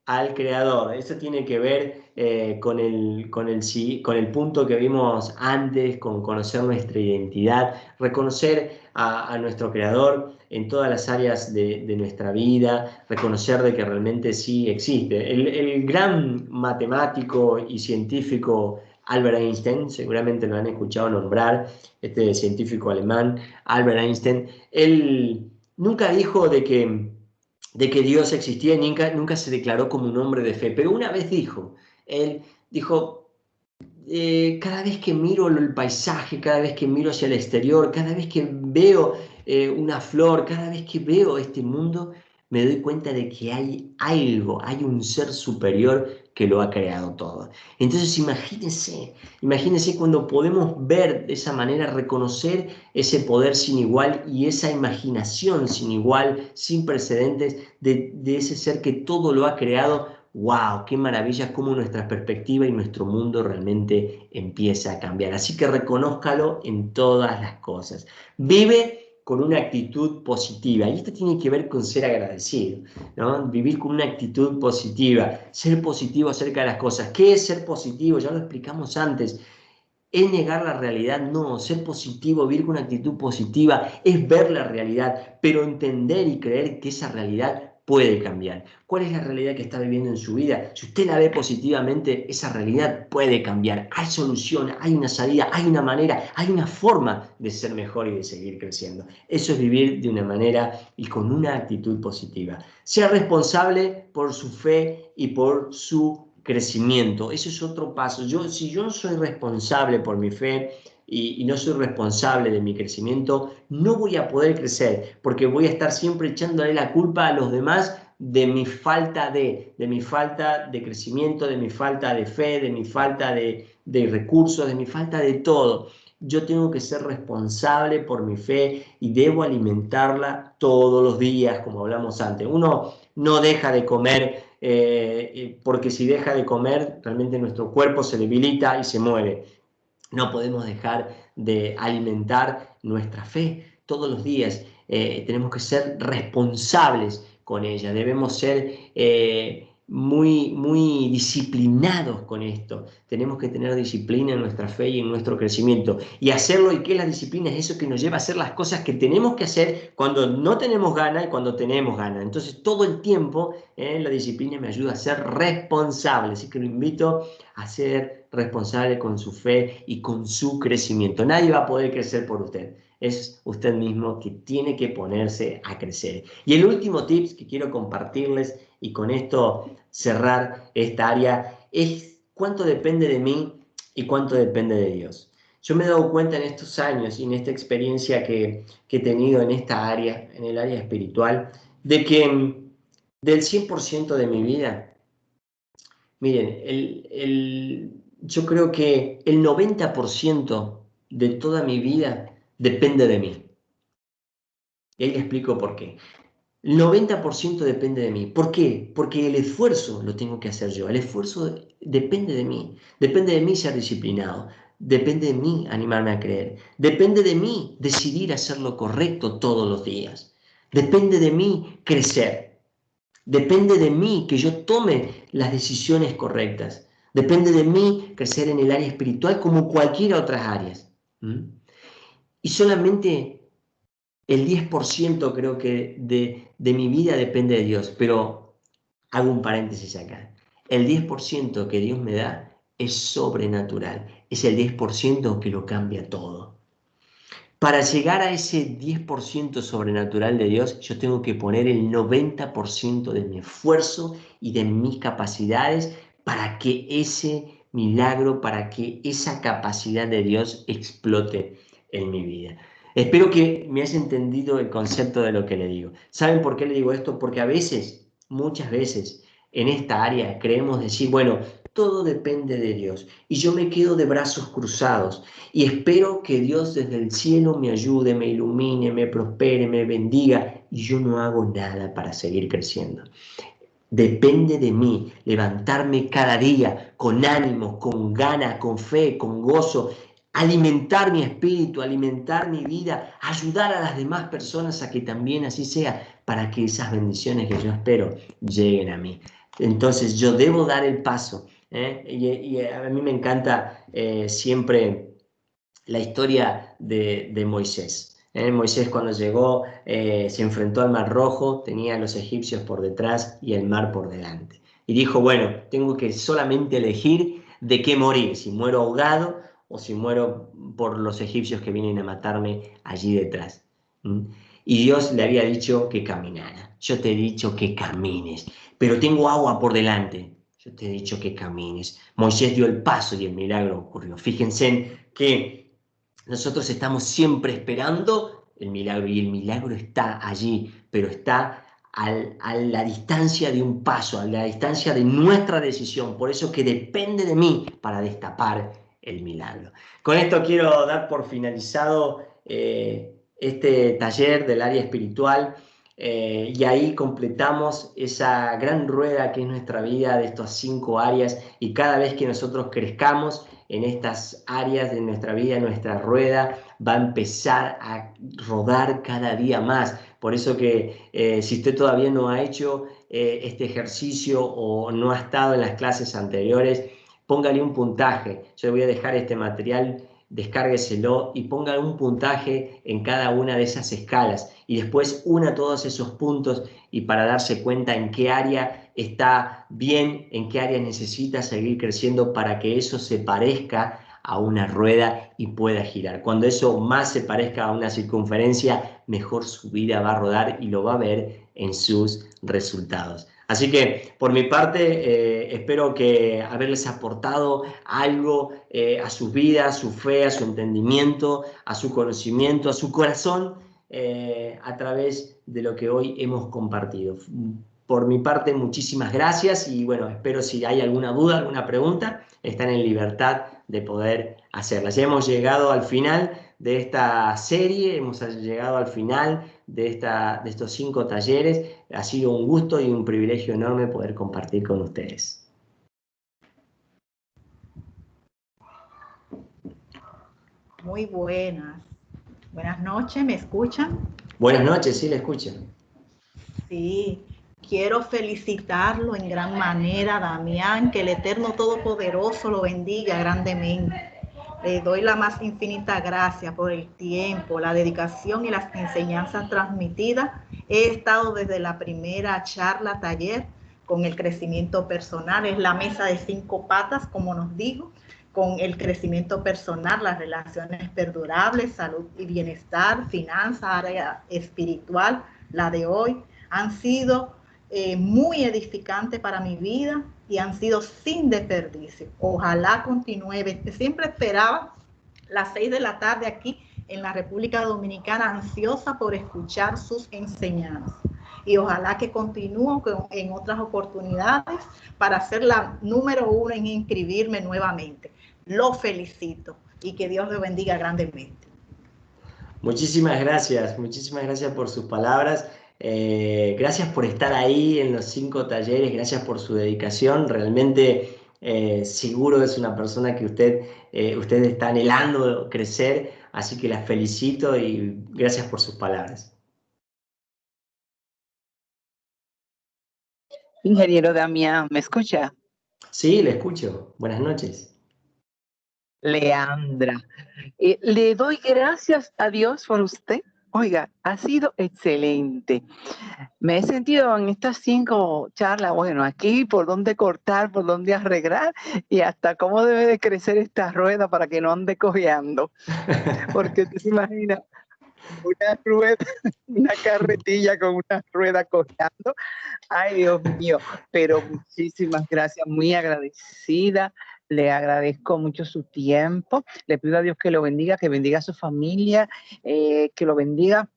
al creador. Eso tiene que ver con el punto que vimos antes, con conocer nuestra identidad, reconocer a nuestro creador en todas las áreas de nuestra vida, reconocer de que realmente sí existe. El gran matemático y científico Albert Einstein, seguramente lo han escuchado nombrar, este científico alemán, Albert Einstein, él nunca dijo de que Dios existía y nunca se declaró como un hombre de fe, pero una vez él dijo, cada vez que miro el paisaje, cada vez que miro hacia el exterior, cada vez que veo una flor, cada vez que veo este mundo, me doy cuenta de que hay algo, hay un ser superior que lo ha creado todo. Entonces imagínense cuando podemos ver de esa manera, reconocer ese poder sin igual y esa imaginación sin igual, sin precedentes, de ese ser que todo lo ha creado. ¡Wow! ¡Qué maravilla cómo nuestra perspectiva y nuestro mundo realmente empieza a cambiar! Así que reconózcalo en todas las cosas. Vive con una actitud positiva. Y esto tiene que ver con ser agradecido, ¿no? Vivir con una actitud positiva, ser positivo acerca de las cosas. ¿Qué es ser positivo? Ya lo explicamos antes. ¿Es negar la realidad? No, ser positivo, vivir con una actitud positiva, es ver la realidad, pero entender y creer que esa realidad puede cambiar. ¿Cuál es la realidad que está viviendo en su vida? Si usted la ve positivamente, esa realidad puede cambiar. Hay solución, hay una salida, hay una manera, hay una forma de ser mejor y de seguir creciendo. Eso es vivir de una manera y con una actitud positiva. Sea responsable por su fe y por su crecimiento. Ese es otro paso. Si yo no soy responsable por mi fe y no soy responsable de mi crecimiento, no voy a poder crecer porque voy a estar siempre echándole la culpa a los demás de mi falta de mi falta de crecimiento, de mi falta de fe, de mi falta de recursos, de mi falta de todo. Yo tengo que ser responsable por mi fe y debo alimentarla todos los días, como hablamos antes. Uno no deja de comer porque si deja de comer, realmente nuestro cuerpo se debilita y se muere. No podemos dejar de alimentar nuestra fe todos los días. Tenemos que ser responsables con ella. Debemos ser muy disciplinados con esto. Tenemos que tener disciplina en nuestra fe y en nuestro crecimiento. Y hacerlo, ¿y qué es la disciplina? Es eso que nos lleva a hacer las cosas que tenemos que hacer cuando no tenemos ganas y cuando tenemos ganas. Entonces, todo el tiempo la disciplina me ayuda a ser responsable. Así que lo invito a ser responsable con su fe y con su crecimiento. Nadie va a poder crecer por usted. Es usted mismo que tiene que ponerse a crecer. Y el último tip que quiero compartirles y con esto cerrar esta área es cuánto depende de mí y cuánto depende de Dios. Yo me he dado cuenta en estos años y en esta experiencia que he tenido en esta área, en el área espiritual, de que del 100% de mi vida, miren, yo creo que el 90% de toda mi vida depende de mí. Y ahí le explico por qué. El 90% depende de mí. ¿Por qué? Porque el esfuerzo lo tengo que hacer yo. El esfuerzo depende de mí. Depende de mí ser disciplinado. Depende de mí animarme a creer. Depende de mí decidir hacer lo correcto todos los días. Depende de mí crecer. Depende de mí que yo tome las decisiones correctas. Depende de mí crecer en el área espiritual como cualquier otras áreas. ¿Mm? Y solamente el 10% creo que de mi vida depende de Dios, pero hago un paréntesis acá. El 10% que Dios me da es sobrenatural, es el 10% que lo cambia todo. Para llegar a ese 10% sobrenatural de Dios, yo tengo que poner el 90% de mi esfuerzo y de mis capacidades para que ese milagro, para que esa capacidad de Dios explote en mi vida. Espero que me haya entendido el concepto de lo que le digo. ¿Saben por qué le digo esto? Porque a veces, muchas veces, en esta área creemos decir, bueno, todo depende de Dios y yo me quedo de brazos cruzados y espero que Dios desde el cielo me ayude, me ilumine, me prospere, me bendiga y yo no hago nada para seguir creciendo. Depende de mí levantarme cada día con ánimo, con ganas, con fe, con gozo, alimentar mi espíritu, alimentar mi vida, ayudar a las demás personas a que también así sea, para que esas bendiciones que yo espero lleguen a mí. Entonces yo debo dar el paso. Y a mí me encanta siempre la historia de Moisés. Moisés cuando llegó se enfrentó al Mar Rojo, tenía a los egipcios por detrás y el mar por delante. Y dijo, bueno, tengo que solamente elegir de qué morir, si muero ahogado o si muero por los egipcios que vienen a matarme allí detrás. ¿Mm? Y Dios le había dicho que caminara. Yo te he dicho que camines, pero tengo agua por delante. Yo te he dicho que camines. Moisés dio el paso y el milagro ocurrió. Fíjense que nosotros estamos siempre esperando el milagro y el milagro está allí, pero está a la distancia de un paso, a la distancia de nuestra decisión. Por eso que depende de mí para destapar el milagro. Con esto quiero dar por finalizado este taller del área espiritual. Y ahí completamos esa gran rueda que es nuestra vida de estas 5 áreas y cada vez que nosotros crezcamos en estas áreas de nuestra vida, nuestra rueda va a empezar a rodar cada día más. Por eso que si usted todavía no ha hecho este ejercicio o no ha estado en las clases anteriores, póngale un puntaje. Yo le voy a dejar este material, descárgueselo y póngale un puntaje en cada una de esas escalas y después una todos esos puntos y para darse cuenta en qué área está bien, en qué área necesita seguir creciendo para que eso se parezca a una rueda y pueda girar. Cuando eso más se parezca a una circunferencia, mejor su vida va a rodar y lo va a ver en sus resultados. Así que por mi parte espero que haberles aportado algo a su vida, a su fe, a su entendimiento, a su conocimiento, a su corazón a través de lo que hoy hemos compartido. Por mi parte, muchísimas gracias y bueno, espero si hay alguna duda, alguna pregunta, están en libertad de poder hacerlas. Ya hemos llegado al final de esta serie, hemos llegado al final de estos 5 talleres. Ha sido un gusto y un privilegio enorme poder compartir con ustedes. Muy buenas. Buenas noches, ¿me escuchan? Buenas noches, sí, le escucho. Sí, quiero felicitarlo en gran manera, Damián, que el Eterno Todopoderoso lo bendiga grandemente. Le doy la más infinita gracia por el tiempo, la dedicación y las enseñanzas transmitidas. He estado desde la primera charla, taller, con el crecimiento personal. Es la mesa de 5 patas, como nos dijo, con el crecimiento personal, las relaciones perdurables, salud y bienestar, finanzas, área espiritual, la de hoy. Han sido muy edificantes para mi vida y han sido sin desperdicio. Ojalá continúe. Siempre esperaba las 6 de la tarde aquí en la República Dominicana, ansiosa por escuchar sus enseñanzas. Y ojalá que continúe en otras oportunidades para ser la número 1 en inscribirme nuevamente. Lo felicito y que Dios lo bendiga grandemente. Muchísimas gracias por sus palabras. Gracias por estar ahí en los 5 talleres, gracias por su dedicación. Realmente seguro es una persona que usted está anhelando crecer, así que la felicito y gracias por sus palabras. Ingeniero Damián, ¿me escucha? Sí, le escucho. Buenas noches. Leandra, le doy gracias a Dios por usted, Oiga, ha sido excelente. Me he sentido en estas 5 charlas, bueno, aquí por dónde cortar, por dónde arreglar y hasta cómo debe de crecer esta rueda para que no ande cojeando. Porque tú te imaginas una rueda, una carretilla con una rueda cojeando. Ay, Dios mío, pero muchísimas gracias, muy agradecida. Le agradezco mucho su tiempo. Le pido a Dios que lo bendiga, que bendiga a su familia, que lo bendiga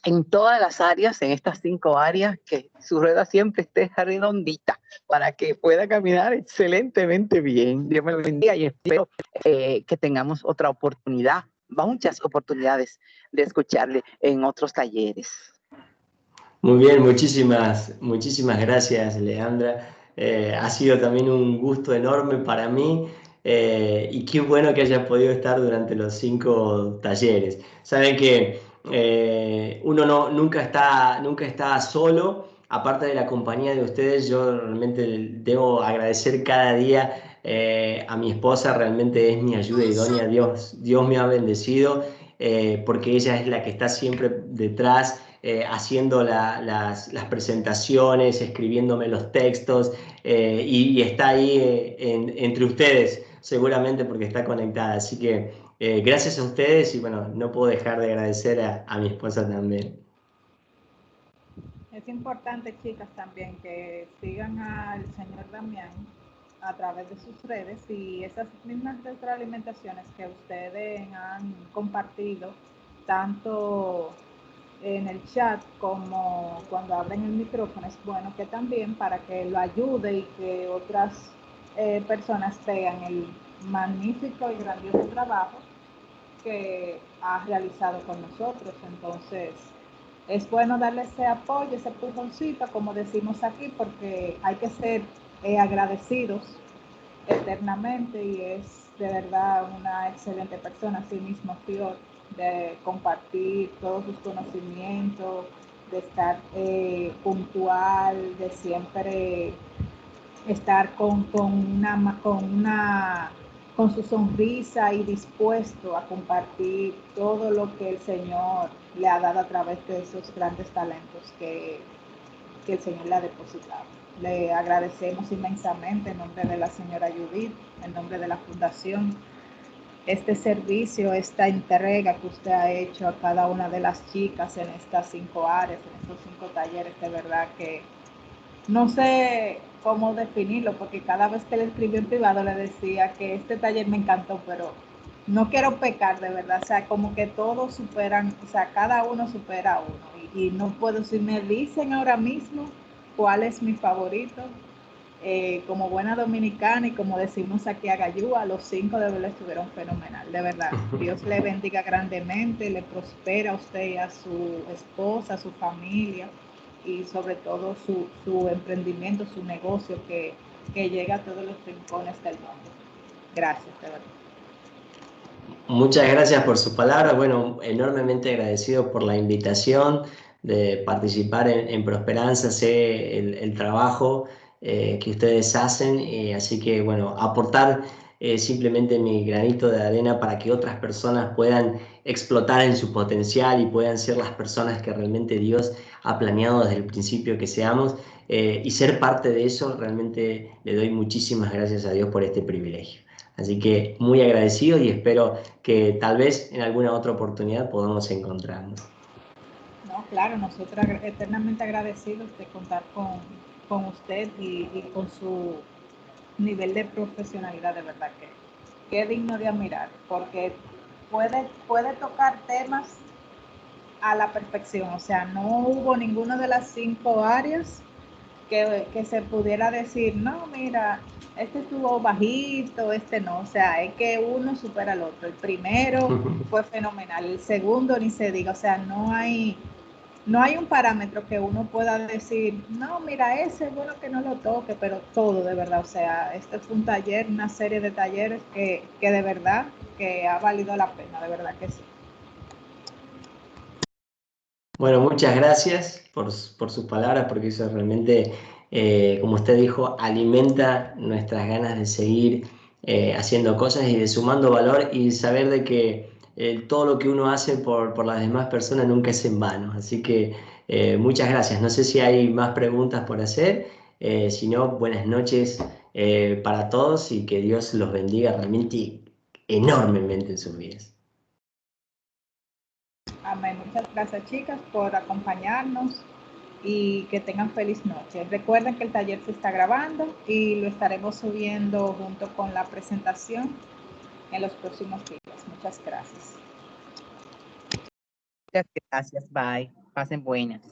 en todas las áreas, en estas 5 áreas, que su rueda siempre esté redondita para que pueda caminar excelentemente bien. Dios me lo bendiga y espero que tengamos otra oportunidad, muchas oportunidades de escucharle en otros talleres. Muy bien, muchísimas gracias, Leandra. Ha sido también un gusto enorme para mí y qué bueno que hayas podido estar durante los 5 talleres. Saben que uno nunca está solo, aparte de la compañía de ustedes. Yo realmente debo agradecer cada día a mi esposa, realmente es mi ayuda idónea. Dios me ha bendecido porque ella es la que está siempre detrás haciendo las presentaciones, escribiéndome los textos y está ahí entre ustedes, seguramente porque está conectada. Así que gracias a ustedes y bueno, no puedo dejar de agradecer a mi esposa también. Es importante, chicas, también que sigan al señor Damián a través de sus redes y esas mismas retroalimentaciones que ustedes han compartido, tanto en el chat como cuando abren el micrófono, es bueno que también para que lo ayude y que otras personas vean el magnífico y grandioso trabajo que ha realizado con nosotros. Entonces, es bueno darle ese apoyo, ese pujoncito, como decimos aquí, porque hay que ser agradecidos eternamente y es de verdad una excelente persona, así mismo Fior, de compartir todos sus conocimientos, de estar puntual, de siempre estar con su sonrisa y dispuesto a compartir todo lo que el Señor le ha dado a través de esos grandes talentos que el Señor le ha depositado. Le agradecemos inmensamente en nombre de la señora Judith, en nombre de la Fundación, este servicio, esta entrega que usted ha hecho a cada una de las chicas en estas 5 áreas, en estos 5 talleres. De verdad que no sé cómo definirlo, porque cada vez que le escribí en privado le decía que este taller me encantó, pero no quiero pecar, de verdad. O sea, como que todos superan, o sea, cada uno supera a uno. Y no puedo, si me dicen ahora mismo cuál es mi favorito, como buena dominicana y como decimos aquí a Gallúa, los 5 de verdad estuvieron fenomenal, de verdad. Dios le bendiga grandemente, le prospera a usted y a su esposa, a su familia y sobre todo su emprendimiento, su negocio que llega a todos los rincones del mundo. Gracias, de verdad. Muchas gracias por sus palabras. Bueno, enormemente agradecido por la invitación de participar en Prosperanza. Sé el trabajo que ustedes hacen, así que bueno, aportar simplemente mi granito de arena para que otras personas puedan explotar en su potencial y puedan ser las personas que realmente Dios ha planeado desde el principio que seamos. Y ser parte de eso, realmente le doy muchísimas gracias a Dios por este privilegio. Así que muy agradecido y espero que tal vez en alguna otra oportunidad podamos encontrarnos. No, claro, nosotros eternamente agradecidos de contar con usted y con su nivel de profesionalidad, de verdad que es digno de admirar, porque puede tocar temas a la perfección. O sea, no hubo ninguna de las 5 áreas que se pudiera decir, no, mira, este estuvo bajito, este no. O sea, es que uno supera al otro. El primero fue fenomenal, el segundo ni se diga. O sea, no hay un parámetro que uno pueda decir, no, mira, ese es bueno que no lo toque, pero todo de verdad. O sea, este fue un taller, una serie de talleres que de verdad que ha valido la pena, de verdad que sí. Bueno, muchas gracias por sus palabras, porque eso realmente, como usted dijo, alimenta nuestras ganas de seguir haciendo cosas y de sumando valor y saber de que todo lo que uno hace por las demás personas nunca es en vano. Así que muchas gracias. No sé si hay más preguntas por hacer. Si no, buenas noches para todos y que Dios los bendiga realmente enormemente en sus vidas. Amén. Muchas gracias, chicas, por acompañarnos y que tengan feliz noche. Recuerden que el taller se está grabando y lo estaremos subiendo junto con la presentación en los próximos días. Muchas gracias. Muchas gracias. Bye. Pasen buenas.